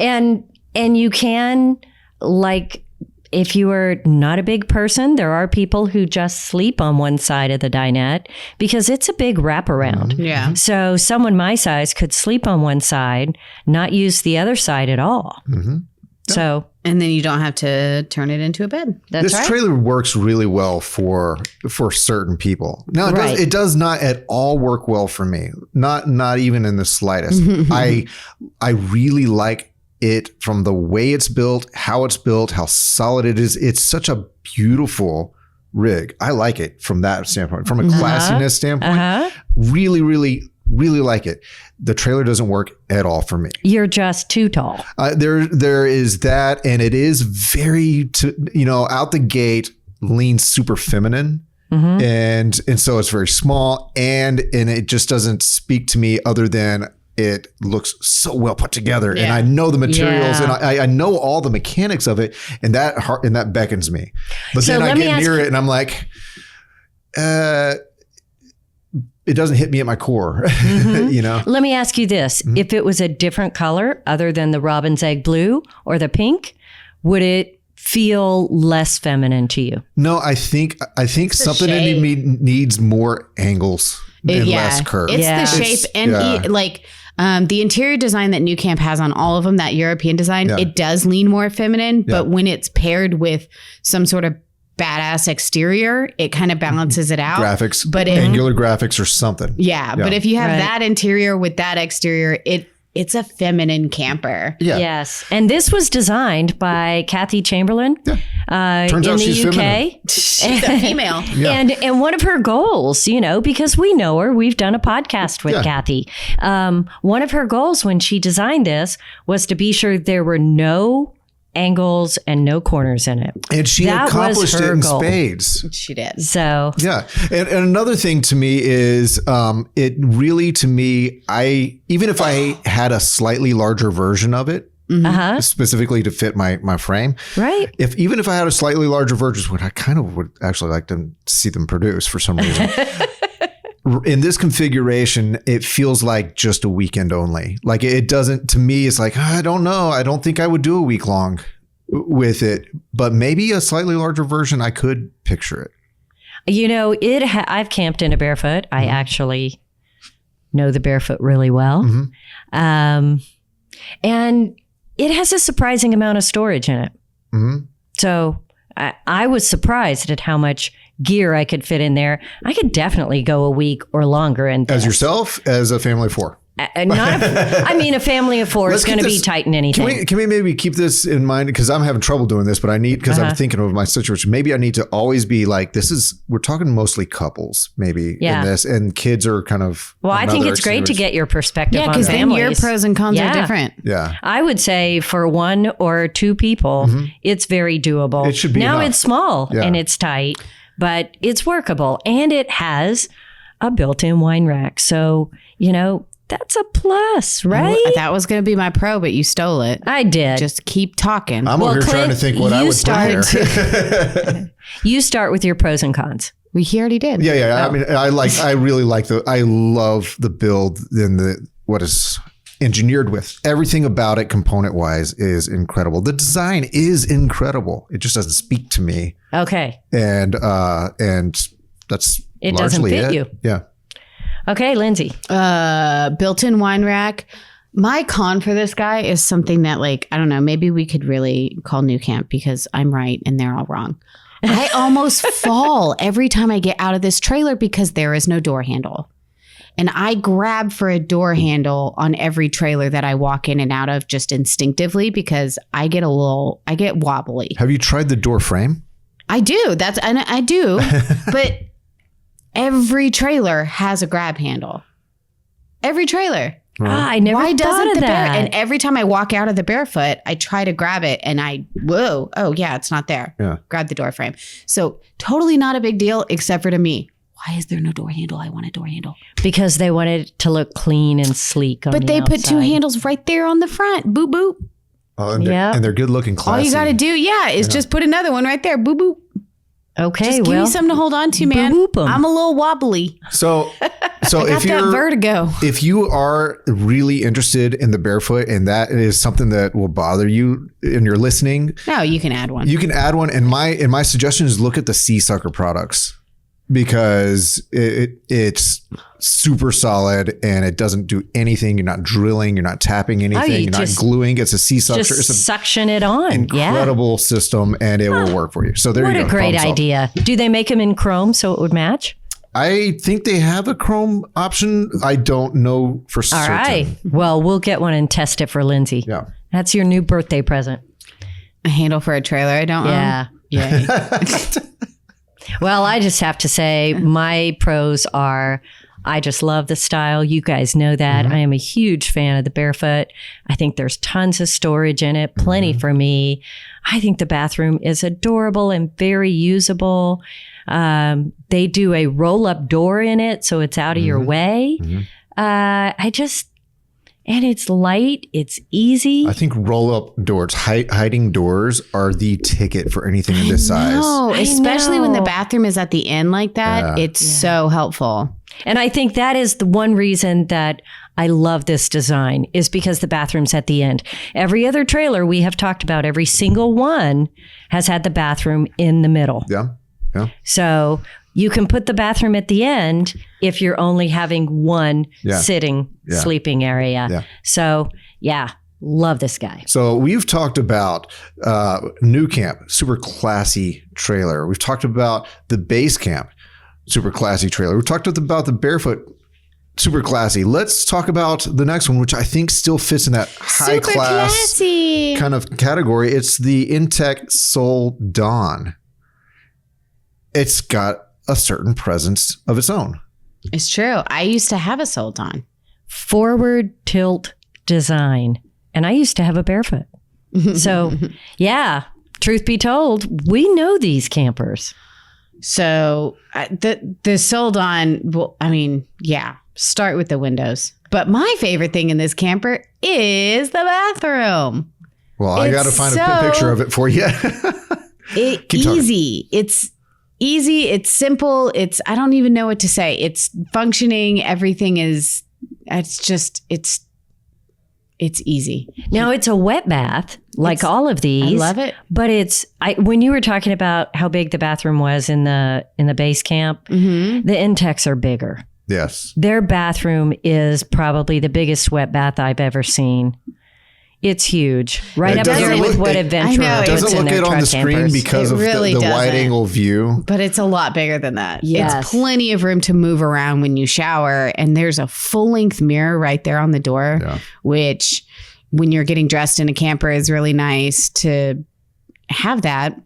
And you can, like, if you are not a big person, there are people who just sleep on one side of the dinette because it's a big wraparound. Yeah. So someone my size could sleep on one side, not use the other side at all. Mm-hmm. So And then you don't have to turn it into a bed. that's This right. trailer works really well for certain people. Now Right. it does not at all work well for me. Not even in the slightest. I really like it from the way it's built, how solid it is. It's such a beautiful rig. I like it from that standpoint, from a classiness standpoint. Really, really, really like it. The trailer doesn't work at all for me. You're just too tall. There is that, and it is very, out the gate leans super feminine. And so it's very small, and it just doesn't speak to me other than it looks so well put together, and I know the materials, and I know all the mechanics of it, and that beckons me. But So then I let me get ask near you- it, and I'm like, it doesn't hit me at my core, Let me ask you this. If it was a different color other than the robin's egg blue or the pink, would it feel less feminine to you? No, I think something in me needs more angles and less curves. It's Yeah. the shape and the interior design that New Camp has on all of them, that European design, it does lean more feminine, but when it's paired with some sort of badass exterior, it kind of balances it out. Graphics, but angular graphics or something. but if you have Right. that interior with that exterior, it's a feminine camper. Yeah. Yes. And this was designed by Kathy Chamberlain Turns in out the she's UK. feminine. She's a female. And one of her goals, because we know her, we've done a podcast with Kathy. One of her goals when she designed this was to be sure there were no angles and no corners in it. And she That was accomplished it her in goal. spades. She did. So Yeah. And another thing to me is it really, to me, even if I had a slightly larger version of it, specifically to fit my frame, right. even if I had a slightly larger version, which I kind of would actually like to see them produce for some reason. In this configuration, it feels like just a weekend only. Like it doesn't, to me, it's like, I don't know. I don't think I would do a week long with it, but maybe a slightly larger version, I could picture it. I've camped in a Barefoot. I actually know the Barefoot really well. And it has a surprising amount of storage in it. So I was surprised at how much gear I could fit in there. I could definitely go a week or longer. And As yourself, as a family of four. A family of four is Let's going to keep be this- tight in anything. Can we maybe keep this in mind? Because I'm having trouble doing this, but because I'm thinking of my situation. Maybe I need to always be like, we're talking mostly couples, maybe in this, and kids are kind of. Well, I think it's great to get your perspective on because then families. your pros and cons are different. Yeah. I would say for one or two people, it's very doable. It should be now enough. it's small Yeah. and it's tight, but it's workable, and it has a built-in wine rack. So, that's a plus, right? That was going to be my pro, but you stole it. I did. Just keep talking. I'm over here trying to Clint, think what I you would put here. You start with your pros and cons. He already did. Yeah. I mean, I love the build and what is engineered with. Everything about it, component wise, is incredible. The design is incredible. It just doesn't speak to me, Okay. and that's It doesn't largely fit it. you. Yeah. Okay, Lindsay. Built-in wine rack. My con for this guy is something that, I don't know, maybe we could really call New Camp because I'm right and they're all wrong. I almost fall every time I get out of this trailer because there is no door handle. And I grab for a door handle on every trailer that I walk in and out of just instinctively because I get wobbly. Have you tried the door frame? I do. I do. But every trailer has a grab handle. Every trailer. I never Why thought doesn't of the that. And every time I walk out of the Barefoot, I try to grab it and it's not there. Yeah. Grab the door frame. So totally not a big deal except for to me. Why is there no door handle? I want a door handle. Because they wanted it to look clean and sleek on But the they put two outside. handles right there on the front. Boop, boop. Oh, and Yeah. they're good looking, classy. All you got to do, is just put another one right there. Boop, boop. Okay, Just give me something to hold on to, man. boop 'em. I'm a little wobbly. So I if got that you're vertigo. if you are really interested in the Barefoot and that is something that will bother you and you're listening, No, you can add one. you can add one. And my suggestion is look at the Sea Sucker products because it's super solid and it doesn't do anything. You're not drilling, you're not tapping anything, you you're not just- gluing. It's a Sea Sucker. Just It's an suction it on. incredible system and it will work for you. So there What you go. a great Problem solved. idea. Do they make them in chrome so it would match? I think they have a chrome option. I don't know for All certain. right. Well, we'll get one and test it for Lindsay. Yeah. That's your new birthday present. A handle for a trailer I don't own? Yeah. Yay. Well, I just have to say my pros are I just love the style. You guys know that. I am a huge fan of the Barefoot. I think there's tons of storage in it, plenty for me. I think the bathroom is adorable and very usable. They do a roll-up door in it, so it's out of your way. And it's light. It's easy. I think roll-up doors, hiding doors, are the ticket for anything in this size. No, especially when the know. bathroom is at the end like that. Yeah. It's so helpful. And I think that is the one reason that I love this design is because the bathroom's at the end. Every other trailer we have talked about, every single one has had the bathroom in the middle. Yeah. Yeah. So you can put the bathroom at the end if you're only having one sitting, sleeping area. Yeah. So yeah, love this guy. So we've talked about New Camp, super classy trailer. We've talked about the Base Camp, super classy trailer. We've talked about the Barefoot, super classy. Let's talk about the next one, which I think still fits in that high Super class classy. kind of category. It's the Intech Soul Dawn. It's got a certain presence of its own. It's true. I used to have a Soul Dawn. Forward tilt design. And I used to have a Barefoot. So yeah, truth be told, we know these campers. So the Soul Dawn, well, I mean, yeah, start with the windows. But my favorite thing in this camper is the bathroom. Well, I got to find a picture of it for you. Easy. It's easy. It's simple. I don't even know what to say. It's functioning. Everything is, it's easy. Now it's a wet bath, like all of these. I love it. But when you were talking about how big the bathroom was in the Base Camp, the Intechs are bigger. Yes. Their bathroom is probably the biggest wet bath I've ever seen. It's huge, right up there with what Adventure I know, It puts doesn't in look their it on truck the screen campers. because It of really the doesn't. wide angle view. But it's a lot bigger than that. Yes. It's plenty of room to move around when you shower. And there's a full length mirror right there on the door, which when you're getting dressed in a camper is really nice to have that.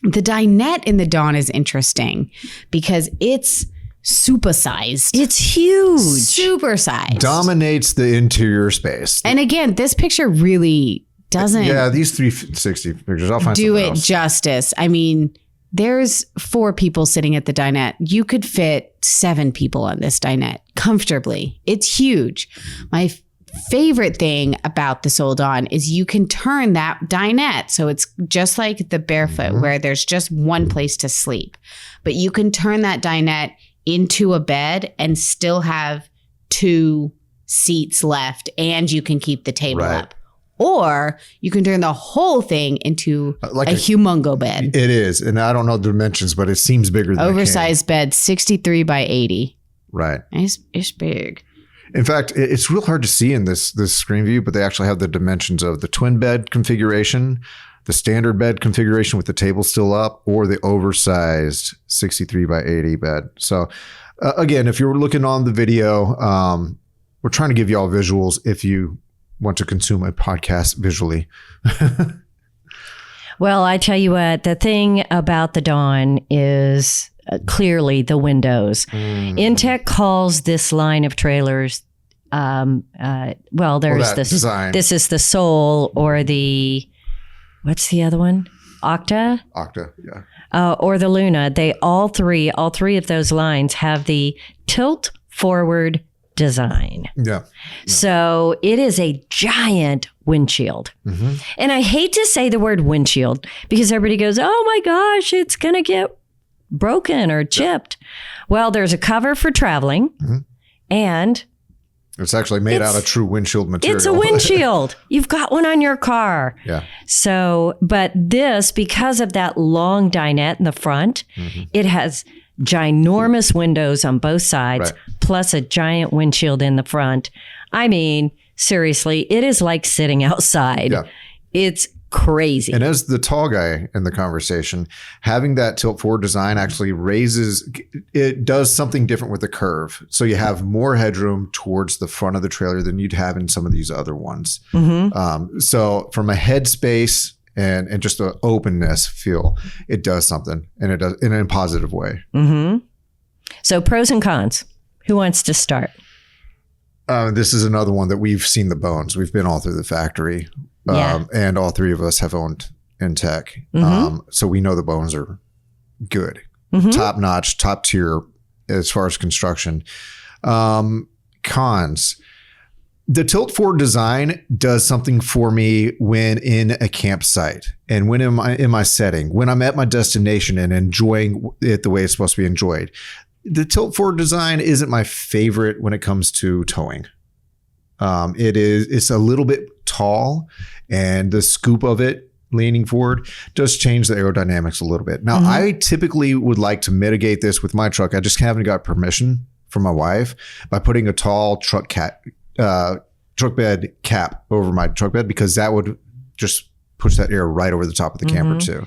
The dinette in the Dawn is interesting because it's supersized. It's huge. Supersized. Dominates the interior space. And again, this picture really doesn't these 360 pictures. I'll find do something it else. justice. I mean, there's 4 people sitting at the dinette. You could fit 7 people on this dinette comfortably. It's huge. My favorite thing about the Soul Dawn is you can turn that dinette. So it's just like the Barefoot where there's just one place to sleep. But you can turn that dinette into a bed and still have 2 seats left and you can keep the table up. Or you can turn the whole thing into like a humongo bed. It is. And I don't know the dimensions, but it seems bigger than Oversized bed, 63 by 80. Right. It's big. In fact, it's real hard to see in this screen view, but they actually have the dimensions of the twin bed configuration, the standard bed configuration with the table still up, or the oversized 63 by 80 bed. So again, if you're looking on the video, we're trying to give you all visuals if you want to consume a podcast visually. Well, I tell you what, the thing about the Dawn is clearly the windows. Intech calls this line of trailers, there's this design. This is the Soul or the, what's the other one? Octa? Octa, yeah. Or the Luna. All three of those lines have the tilt forward design. Yeah. So it is a giant windshield. And I hate to say the word windshield because everybody goes, oh my gosh, it's going to get broken or chipped. Well, there's a cover for traveling and it's actually made out of true windshield material. it's a windshield. You've got one on your car. Yeah. So, but this, because of that long dinette in the front, it has ginormous windows on both sides, plus a giant windshield in the front. I mean, seriously, it is like sitting outside. Yeah. It's crazy. And as the tall guy in the conversation, having that tilt forward design actually it does something different with the curve. So you have more headroom towards the front of the trailer than you'd have in some of these other ones. So from a headspace and just an openness feel, it does something, and it does in a positive way. So pros and cons. Who wants to start? This is another one that we've seen the bones. We've been all through the factory. And all three of us have owned Intech. So we know the bones are good, top notch, top tier as far as construction. Cons. The tilt forward design does something for me when in a campsite and when in my setting, when I'm at my destination and enjoying it the way it's supposed to be enjoyed. The tilt forward design isn't my favorite when it comes to towing. It's a little bit tall, and the scoop of it leaning forward does change the aerodynamics a little bit. Now, I typically would like to mitigate this with my truck. I just haven't got permission from my wife by putting a tall truck bed cap over my truck bed, because that would just push that air right over the top of the camper too.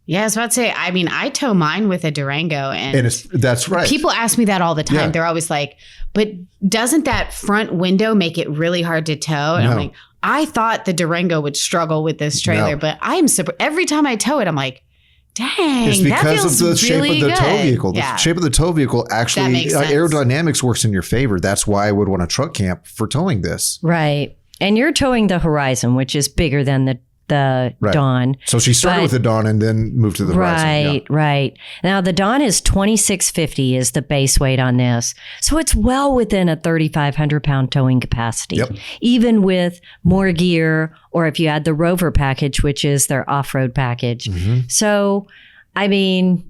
Yeah, I was about to say, I mean, I tow mine with a Durango, and that's right. People ask me that all the time. Yeah. They're always like, but doesn't that front window make it really hard to tow? And I'm like, I thought the Durango would struggle with this trailer, but I'm super. Every time I tow it, I'm like, dang, it's because of the shape really of the tow good. vehicle. Yeah. The shape of the tow vehicle actually, makes sense. aerodynamics works in your favor. That's why I would want a truck camp for towing this. Right. And you're towing the Horizon, which is bigger than the Dawn. So she started with the Dawn and then moved to the Horizon. Right. Now the Dawn is 2,650 is the base weight on this. So it's well within a 3,500 pound towing capacity, even with more gear, or if you add the Rover package, which is their off-road package. So, I mean,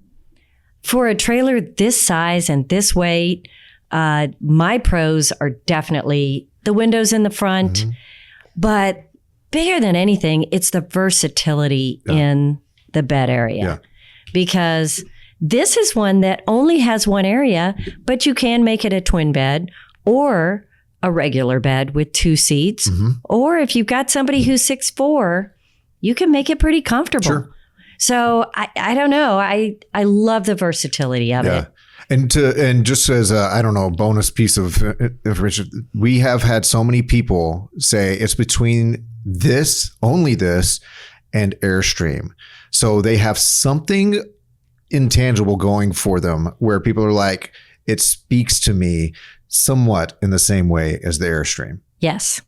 for a trailer this size and this weight, my pros are definitely the windows in the front, but bigger than anything, it's the versatility in the bed area, because this is one that only has one area, but you can make it a twin bed or a regular bed with two seats. Or if you've got somebody who's 6'4", you can make it pretty comfortable. Sure. So I don't know. I love the versatility of it. And just as a bonus piece of information, we have had so many people say it's between only this, and Airstream. So they have something intangible going for them where people are like, it speaks to me somewhat in the same way as the Airstream. Yes.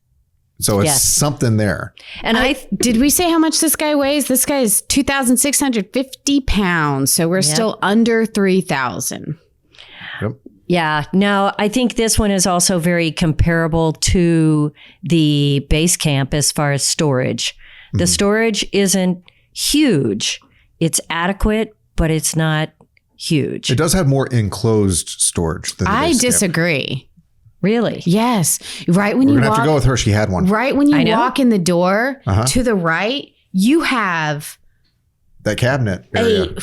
So it's something there. And did we say how much this guy weighs? This guy is 2,650 pounds. So we're still under 3,000. Yep. Yeah. Now, I think this one is also very comparable to the base camp as far as storage. The storage isn't huge. It's adequate, but it's not huge. It does have more enclosed storage than the I base camp. disagree. Really? Yes. Right when We're you going to walk, have to go with her. She had one. right when you I know. walk in the door to the right, you have That cabinet area. a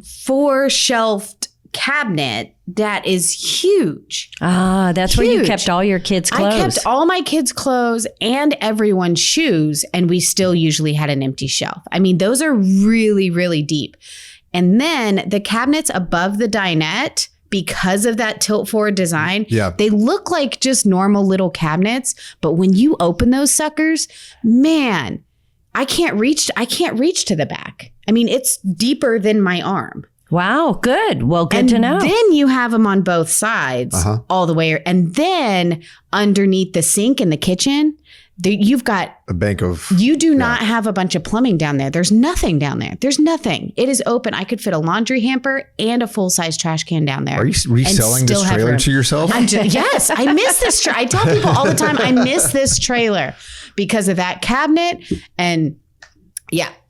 four shelved cabinet that is huge. Ah, that's where you Huge. kept all your kids' clothes. I kept all my kids' clothes and everyone's shoes, and we still usually had an empty shelf. I mean, those are really, really deep. And then the cabinets above the dinette, because of that tilt forward design, they look like just normal little cabinets. But when you open those suckers, man, I can't reach to the back. I mean, it's deeper than my arm. Wow, good. Well, good to know. Then you have them on both sides all the way. And then underneath the sink in the kitchen, you've got a bank of... You do not have a bunch of plumbing down there. There's nothing down there. There's nothing. It is open. I could fit a laundry hamper and a full-size trash can down there. Are you reselling this trailer to yourself? Yes, I miss this. I tell people all the time, I miss this trailer because of that cabinet. And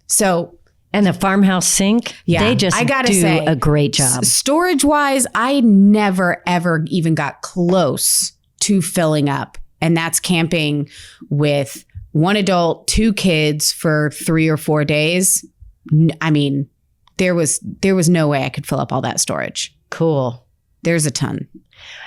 so... And the farmhouse sink, they just I gotta do say, a great job. Storage-wise, I never, ever even got close to filling up. And that's camping with one adult, two kids for 3 or 4 days. I mean, there was no way I could fill up all that storage. Cool. There's a ton.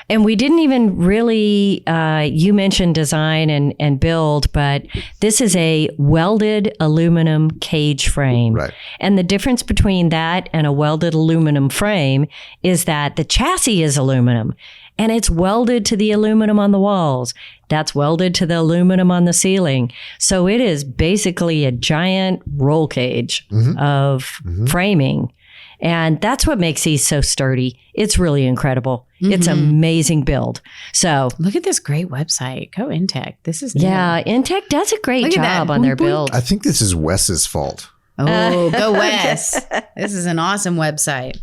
And we didn't even really, you mentioned design and build, but this is a welded aluminum cage frame. Right. And the difference between that and a welded aluminum frame is that the chassis is aluminum and it's welded to the aluminum on the walls. That's welded to the aluminum on the ceiling. So it is basically a giant roll cage of framing. And that's what makes these so sturdy. It's really incredible. It's amazing build. So Look at this great website. Go Intech. This is new. yeah, Intech does a great Look at job that. on their Boom, boom. build. I think this is Wes's fault. Oh, go Wes. This is an awesome website.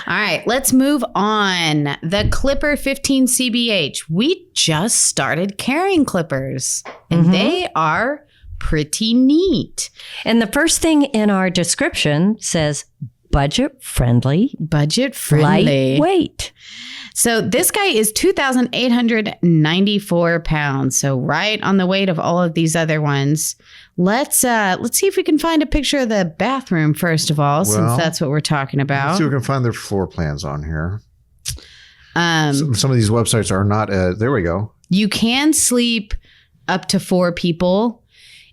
All right, let's move on. The Clipper 15 CBH. We just started carrying clippers, and they are pretty neat. And the first thing in our description says budget friendly, Budget friendly. lightweight. So this guy is 2,894 pounds. So right on the weight of all of these other ones. Let's see if we can find a picture of the bathroom first of all, since Well, that's what we're talking Let's about. see if we can find their floor plans on here. Some of these websites are not. There we go. You can sleep up to 4 people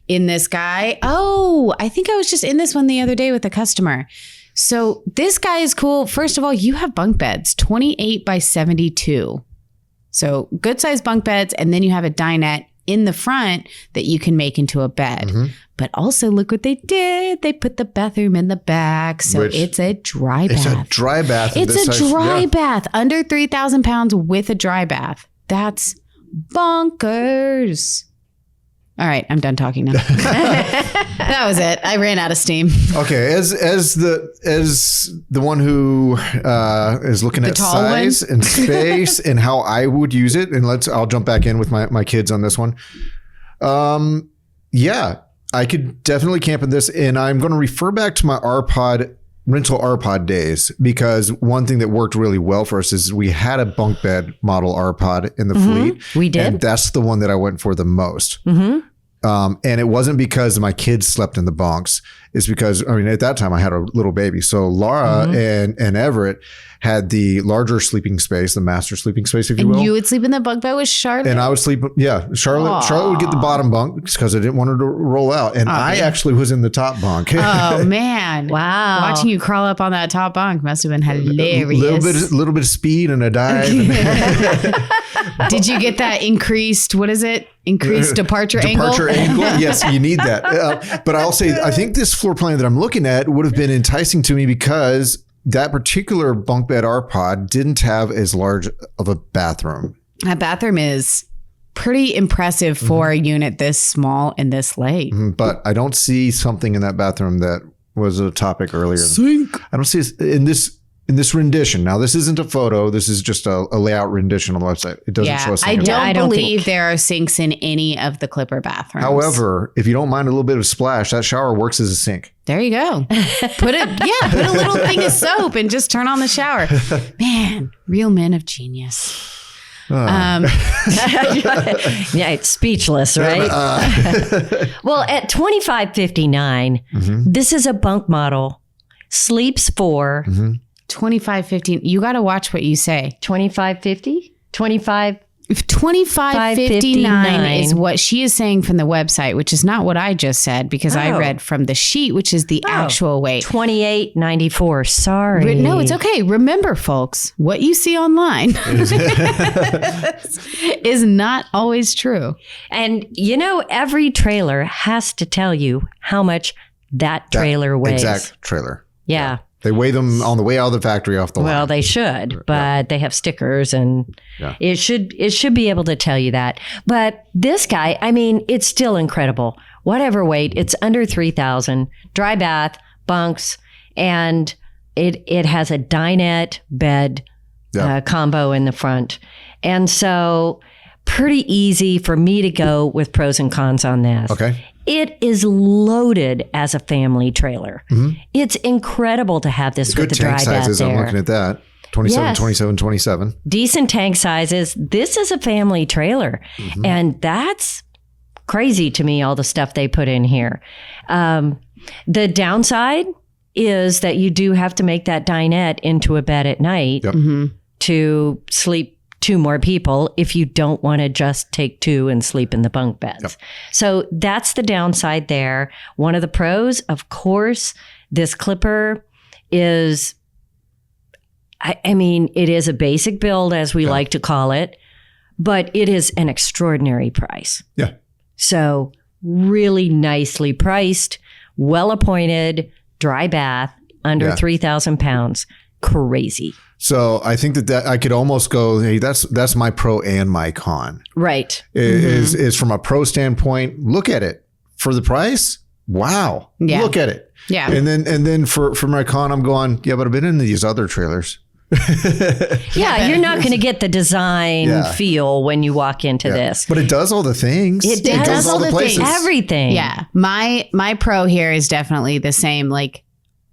in this guy. Oh, I think I was just in this one the other day with a customer. So this guy is cool. First of all, you have bunk beds, 28 by 72. So good sized bunk beds. And then you have a dinette in the front that you can make into a bed. But also look what they did. They put the bathroom in the back. So Which- it's a dry It's bath. a dry bath. It's this a size- dry yeah. bath, under 3,000 pounds with a dry bath. That's bonkers. All right, I'm done talking now. That was it. I ran out of steam. Okay, as the one who is looking at tall size and space and how I would use it, and I'll jump back in with my kids on this one. Yeah, I could definitely camp in this, and I'm going to refer back to my rental RPod days, because one thing that worked really well for us is we had a bunk bed model RPod in the fleet. We did. And that's the one that I went for the most. And it wasn't because my kids slept in the bunks. It's because, I mean, at that time I had a little baby. So Laura and Everett had the larger sleeping space, the master sleeping space, if you will. And you would sleep in the bunk bed with Charlotte? And I would sleep. Yeah, Charlotte would get the bottom bunk because I didn't want her to roll out, and I actually was in the top bunk. Oh, man. Wow. Watching you crawl up on that top bunk must have been hilarious. little bit of speed and a dive. Did you get that increased, what is it? Increased departure angle? Yes, you need that. But I'll say, I think this floor plan that I'm looking at would have been enticing to me because that particular bunk bed RPod didn't have as large of a bathroom. That bathroom is pretty impressive for a unit this small and this late. But I don't see something in that bathroom that was a topic earlier. I don't see it in this rendition. Now, this isn't a photo. This is just a layout rendition on the website. It doesn't show us. I anything. don't believe there are sinks in any of the Clipper bathrooms. However, if you don't mind a little bit of splash, that shower works as a sink. There you go. Put a little thing of soap and just turn on the shower. Man, real men of genius. Yeah, it's speechless, right? Well, at 2559, this is a bunk model. Sleeps for 2515. You got to watch what you say. 2550? 25. If 2559 is what she is saying from the website, which is not what I just said because I read from the sheet, which is the actual weight. 2894. Sorry. No, it's okay. Remember, folks, what you see online is not always true. And you know, every trailer has to tell you how much that trailer weighs. Exact trailer. Yeah. They weigh them on the way out of the factory off the line. Well, they should, but they have stickers and it should be able to tell you that. But this guy, I mean, it's still incredible. Whatever weight, it's under 3,000, dry bath, bunks, and it has a dinette bed combo in the front. And so pretty easy for me to go with pros and cons on this. Okay. It is loaded as a family trailer. It's incredible to have this Good with the dry tank bath sizes. there. I'm looking at that. 27, Yes. 27, 27. Decent tank sizes. This is a family trailer. And that's crazy to me, all the stuff they put in here. The downside is that you do have to make that dinette into a bed at night Yep. to sleep 2 more people if you don't want to just take 2 and sleep in the bunk beds. Yep. So that's the downside there. One of the pros, of course, this Clipper is, I mean, it is a basic build, as we like to call it, but it is an extraordinary price. Yeah. So really nicely priced, well appointed, dry bath, under 3,000 pounds. Crazy. So I think that I could almost go, hey, that's my pro and my con. Right. Is from a pro standpoint, look at it. For the price, wow. Yeah. Look at it. Yeah. And then for my con, I'm going, yeah, but I've been in these other trailers. Yeah, you're not going to get the design feel when you walk into this. But it does all the things. It goes does all the places. Everything. Yeah. My pro here is definitely the same. Like,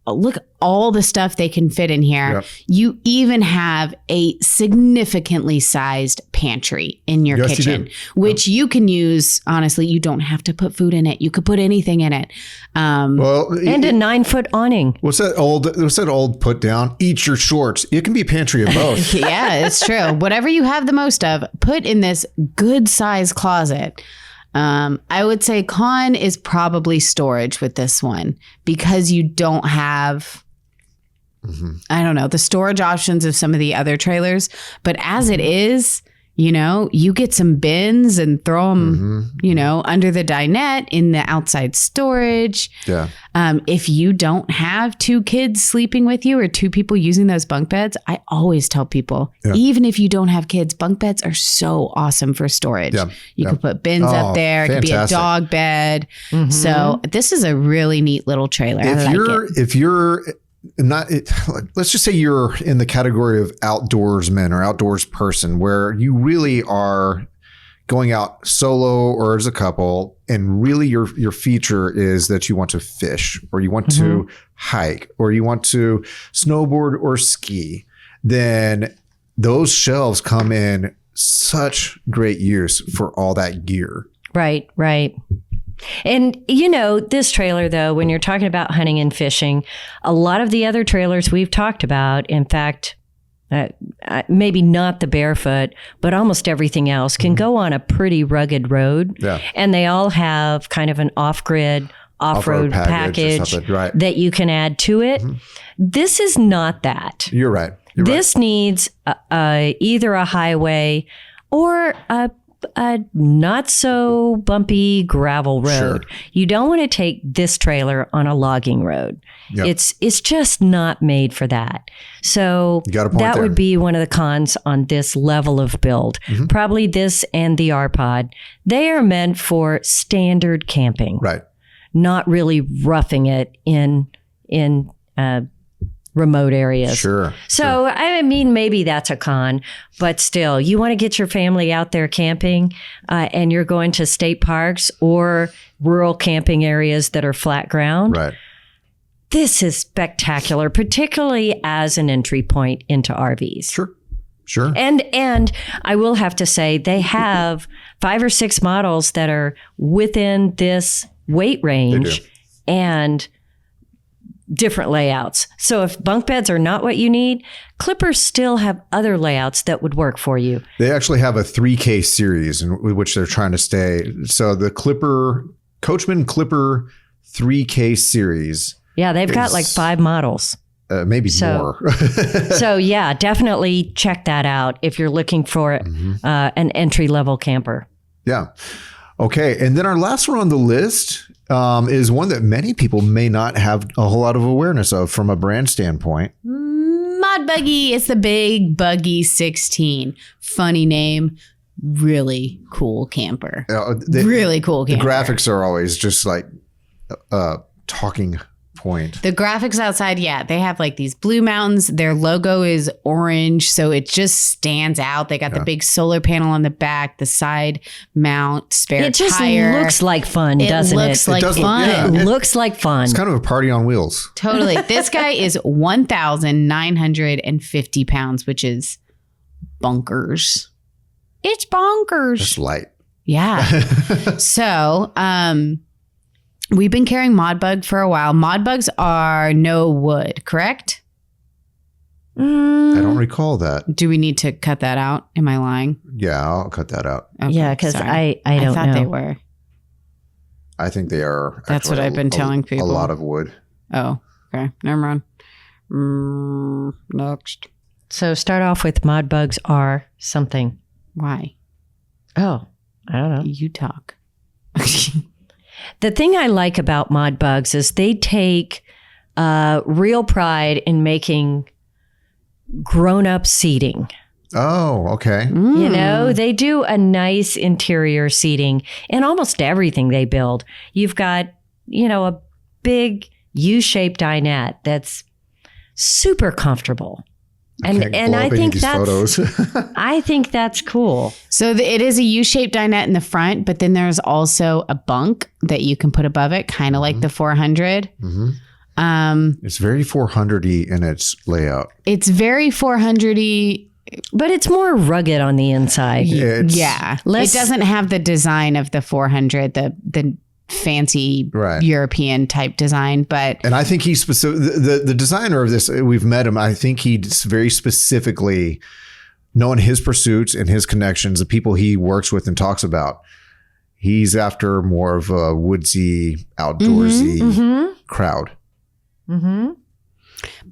look, all the stuff they can fit in here. Yep. You even have a significantly sized pantry in your Yes, you kitchen, do. which you can use. Honestly, you don't have to put food in it. You could put anything in it. Well, And a 9-foot awning. what's that old put down? Eat your shorts. It can be pantry of both. Yeah, it's true. Whatever you have the most of, put in this good size closet. I would say con is probably storage with this one because you don't have, I don't know, the storage options of some of the other trailers. But as it is, you know, you get some bins and throw them, you know, under the dinette in the outside storage. Yeah. If you don't have 2 kids sleeping with you or 2 people using those bunk beds, I always tell people, even if you don't have kids, bunk beds are so awesome for storage. Yeah. You can put bins up there. It could be a fantastic. dog bed. So this is a really neat little trailer. I like it. If you're not, let's just say you're in the category of outdoorsman or outdoors person where you really are going out solo or as a couple, and really your feature is that you want to fish or you want to hike or you want to snowboard or ski, then those shelves come in such great use for all that gear. Right, right. And, you know, this trailer, though, when you're talking about hunting and fishing, a lot of the other trailers we've talked about, in fact, maybe not the Barefoot, but almost everything else can go on a pretty rugged road. Yeah. And they all have kind of an off-grid, off-road package or package something, right. that you can add to it. This is not that. You're right. This needs either a highway or a not so bumpy gravel road. Sure. You don't want to take this trailer on a logging road. Yep. It's just not made for that. So You got a point that there. would be one of the cons on this level of build. Probably this and the R-Pod. They are meant for standard camping, Right. not really roughing it in remote areas. Sure. So, I mean, maybe that's a con, but still, you want to get your family out there camping and you're going to state parks or rural camping areas that are flat ground. Right. This is spectacular, particularly as an entry point into RVs. Sure. Sure. And I will have to say they have 5 or 6 models that are within this weight range and different layouts. So if bunk beds are not what you need, Clippers still have other layouts that would work for you. They actually have a 3K series in which they're trying to stay. So the Coachman Clipper 3K series. Yeah, they've got like 5 models. Maybe more. So yeah, definitely check that out if you're looking for an entry level camper. Yeah. Okay. And then our last one on the list is one that many people may not have a whole lot of awareness of from a brand standpoint. Mod Buggy. It's the Big Buggy 16. Funny name. Really cool camper. Really cool The camper. graphics are always just like talking point. The graphics outside, yeah, they have like these blue mountains. Their logo is orange, so it just stands out. They got the big solar panel on the back, the side mount, spare It just tire. looks like fun, It doesn't looks it? like does look- fun. yeah. It looks like fun. It's kind of a party on wheels. Totally. This guy is 1,950 pounds, which is bonkers. It's bonkers. It's light. Yeah. So, we've been carrying Mod Bug for a while. Mod Bugs are no wood, correct? I don't recall that. Do we need to cut that out? Am I lying? Yeah, I'll cut that out. Okay, Yeah, because sorry. I don't thought know. they were. I think they are. That's what actually I've been telling people. A lot of wood. Oh, okay. Never mind. Next. So start off with mod bugs are something. Why? Oh, I don't know. You talk. The thing I like about mod bugs is they take real pride in making grown-up seating. Oh, okay. You know, they do a nice interior seating in almost everything they build. You've got, a big U-shaped dinette that's super comfortable. And I think that's I think that's cool. So it is a U-shaped dinette in the front, but then there's also a bunk that you can put above it, kind of like the 400. It's very 400-y in its layout. It's very 400-y. But it's more rugged on the inside. Yeah. Less- It doesn't have the design of the 400, the fancy European type design, but And I think he's the designer of this, we've met him. I think he's very specifically, knowing his pursuits and his connections, the people he works with and talks about, he's after more of a woodsy, outdoorsy crowd.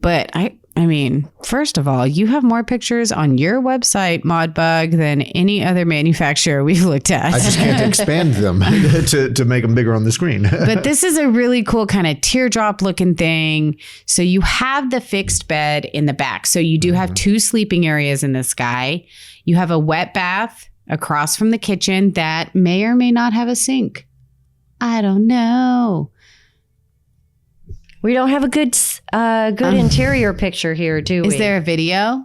But I mean, first of all, you have more pictures on your website, Modbug, than any other manufacturer we've looked at. I just can't expand them to make them bigger on the screen. But this is a really cool kind of teardrop looking thing. So you have the fixed bed in the back. So you do have 2 sleeping areas in this guy. You have a wet bath across from the kitchen that may or may not have a sink. I don't know. We don't have a good interior picture here, do we? Is there a video?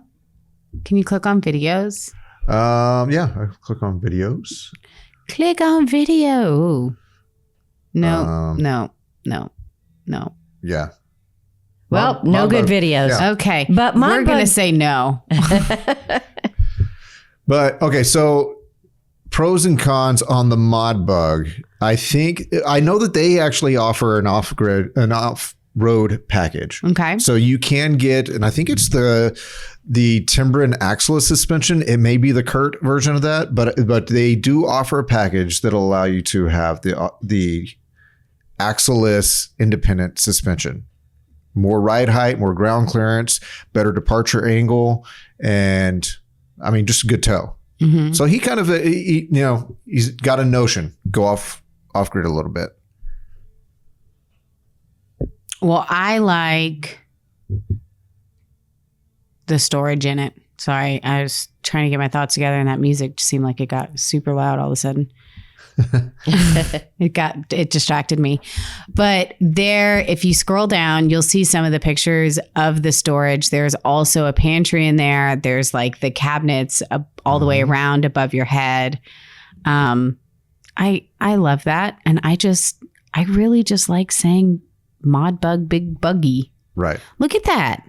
Can you click on videos? Yeah, I click on videos. Click on video. No. Yeah. Well, no good videos. Yeah. Okay. But we're going to say no. But okay, so pros and cons on the Modbug. I know that they actually offer an off-road package. Okay. So you can get, and I think it's the Timbren axle-less suspension. It may be the Kurt version of that, but they do offer a package that'll allow you to have the axle-less independent suspension. More ride height, more ground clearance, better departure angle, and I mean, just a good tow. Mm-hmm. So he kind of, he's got a notion, go off grid a little bit. Well, I like the storage in it. Sorry, I was trying to get my thoughts together, and that music just seemed like it got super loud all of a sudden. It distracted me. But there, if you scroll down, you'll see some of the pictures of the storage. There's also a pantry in there. There's like the cabinets all the way around above your head. I love that. And I really just like saying Modbug Big Buggy. Right. Look at that.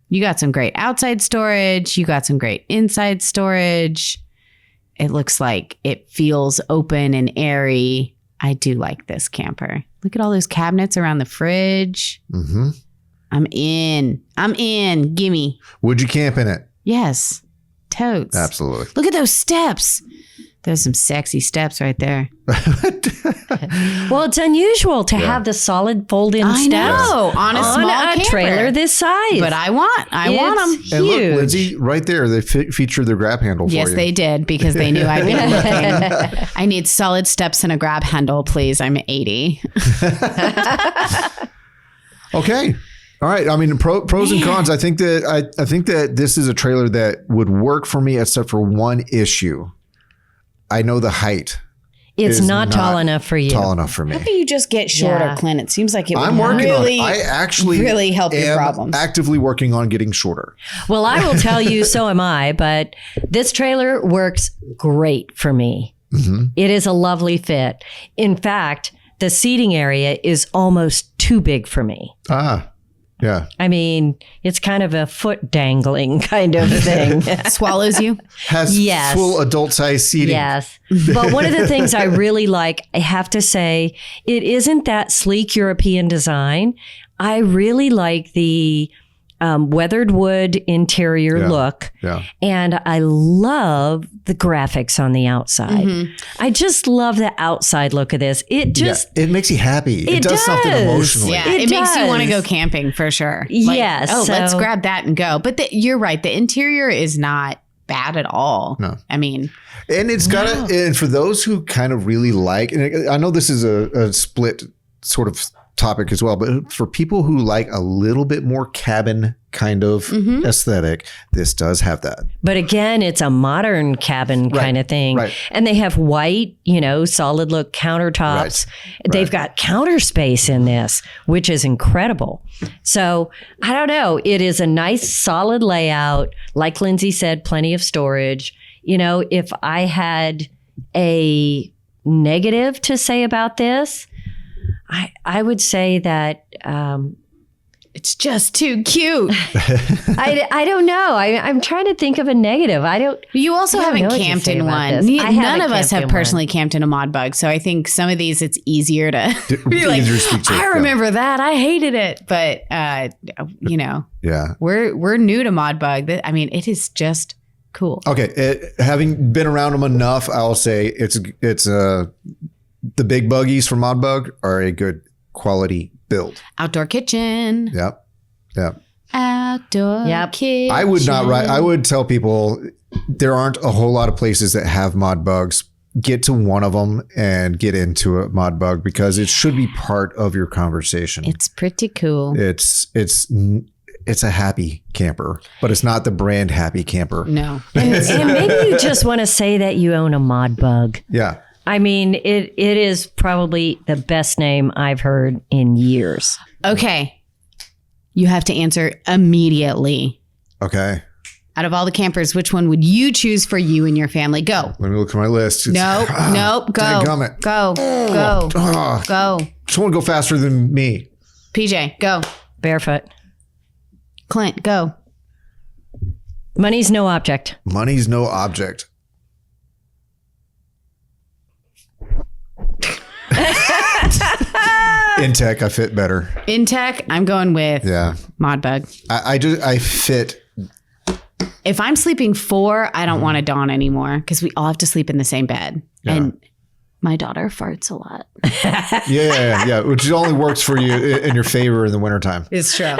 You got some great outside storage. You got some great inside storage. It looks like it feels open and airy. I do like this camper. Look at all those cabinets around the fridge. Mm-hmm. I'm in. Gimme. Would you camp in it? Yes. Totes. Absolutely. Look at those steps. There's some sexy steps right there. Well, it's unusual to have the solid fold-in steps know, on a small camper. trailer this size. But I want them. It's And look, huge. Lindsay, right there, they featured their grab handle for you. Yes, they did, because they knew I'd be looking. I need solid steps and a grab handle, please. I'm 80. Okay. All right. I mean, pros and cons. I think that this is a trailer that would work for me, except for one issue. I know the height. It's is not tall enough for you. Tall enough for me. How can you just get shorter, Yeah. Clint? It seems like it would I'm working really, on it. I actually really help your am problems. actively working on getting shorter. Well, I will tell you, so am I, but this trailer works great for me. It is a lovely fit. In fact, the seating area is almost too big for me. Yeah. I mean, it's kind of a foot dangling kind of thing. Swallows you. Has Yes. full adult size seating. Yes. But one of the things I really like, I have to say, it isn't that sleek European design. I really like the weathered wood interior look. Yeah. And I love the graphics on the outside. I just love the outside look of this. It just, it makes you happy. It, It does something does. emotionally. Yeah, It it makes you want to does. go camping for sure. Yes, Oh, let's so- grab that and go. But you're right. The interior is not bad at all. No. I mean, And it's got and for those who kind of really like, and I know this is a split sort of topic as well, but for people who like a little bit more cabin kind of aesthetic, this does have that. but again, it's a modern cabin kind of thing. right. And they have white, solid look countertops. They've got counter space in this, which is incredible. So I don't know. It is a nice, solid layout. Like Lindsay said, plenty of storage. If I had a negative to say about this, I would say that it's just too cute. I don't know. I'm trying to think of a negative. You also I don't know haven't what to camped say in about one. this. I None haven't of us camped in have one. personally camped in a mod bug. So I think some of these it's easier to be like, Easier to speak to, I yeah. remember that. I hated it. But, Yeah. we're new to mod bug. I mean, it is just cool. Okay. Having been around them enough, I'll say it's the big buggies from Mod Bug are a good quality build. Outdoor kitchen. Yep. Yep. Outdoor Yep. kitchen. I would not write. I would tell people there aren't a whole lot of places that have Mod Bugs. Get to one of them and get into a Mod Bug because it should be part of your conversation. It's pretty cool. It's a happy camper, but it's not the brand happy camper. No. and maybe you just want to say that you own a mod bug. Yeah. I mean, it is probably the best name I've heard in years. Okay. You have to answer immediately. Okay. Out of all the campers, which one would you choose for you and your family? Go. Let me look at my list. Nope. Go. dadgummit. Go. Go. Ah, Go. someone go faster than me. PJ, go. Barefoot. Clint, go. Money's no object. Money's no object. In tech, I fit better. In tech, I'm going with Yeah. Mod Bug. I fit. If I'm sleeping 4, I don't want a dawn anymore because we all have to sleep in the same bed. Yeah. And my daughter farts a lot. Yeah. Which only works for you in your favor in the wintertime. It's true.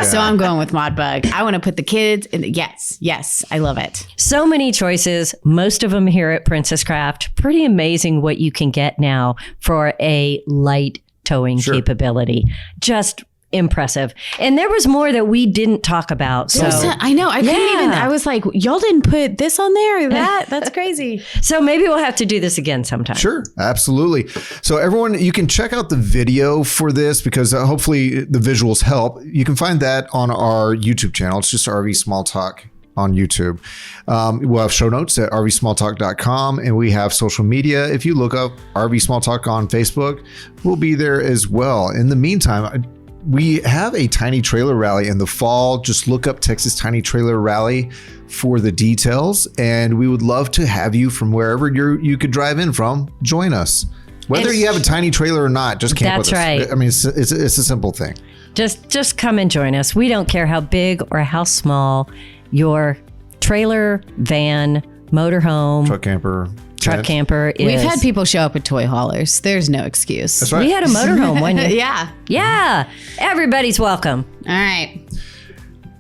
So I'm going with Mod Bug. I want to put the kids in. Yes. I love it. So many choices, most of them here at Princess Craft. Pretty amazing what you can get now for a light towing capability. Just impressive. And there was more that we didn't talk about. So I know. I couldn't even. Yeah. I was like, y'all didn't put this on there or that. That's crazy. so maybe we'll have to do this again sometime. Sure, absolutely. So everyone, you can check out the video for this because hopefully the visuals help. You can find that on our YouTube channel. It's just RV Small Talk on YouTube. We'll have show notes at rvsmalltalk.com, and we have social media. If you look up RV Small Talk on Facebook, we'll be there as well. In the meantime, we have a tiny trailer rally in the fall. Just look up Texas Tiny Trailer Rally for the details, and we would love to have you from wherever you could drive in from. Join us, whether And- you have a tiny trailer or not. Just camp That's with us. right. I mean, it's a simple thing. Just come and join us. We don't care how big or how small your trailer, van, motorhome, Truck camper, truck tent. camper is. We've had people show up at toy haulers. There's no excuse. That's right. We had a motorhome one year. Yeah. Yeah. Everybody's welcome. All right.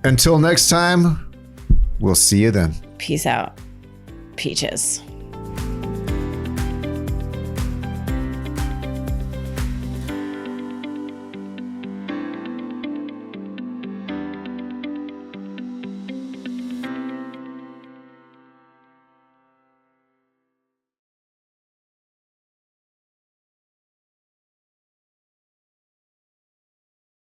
Until next time, we'll see you then. Peace out. Peaches.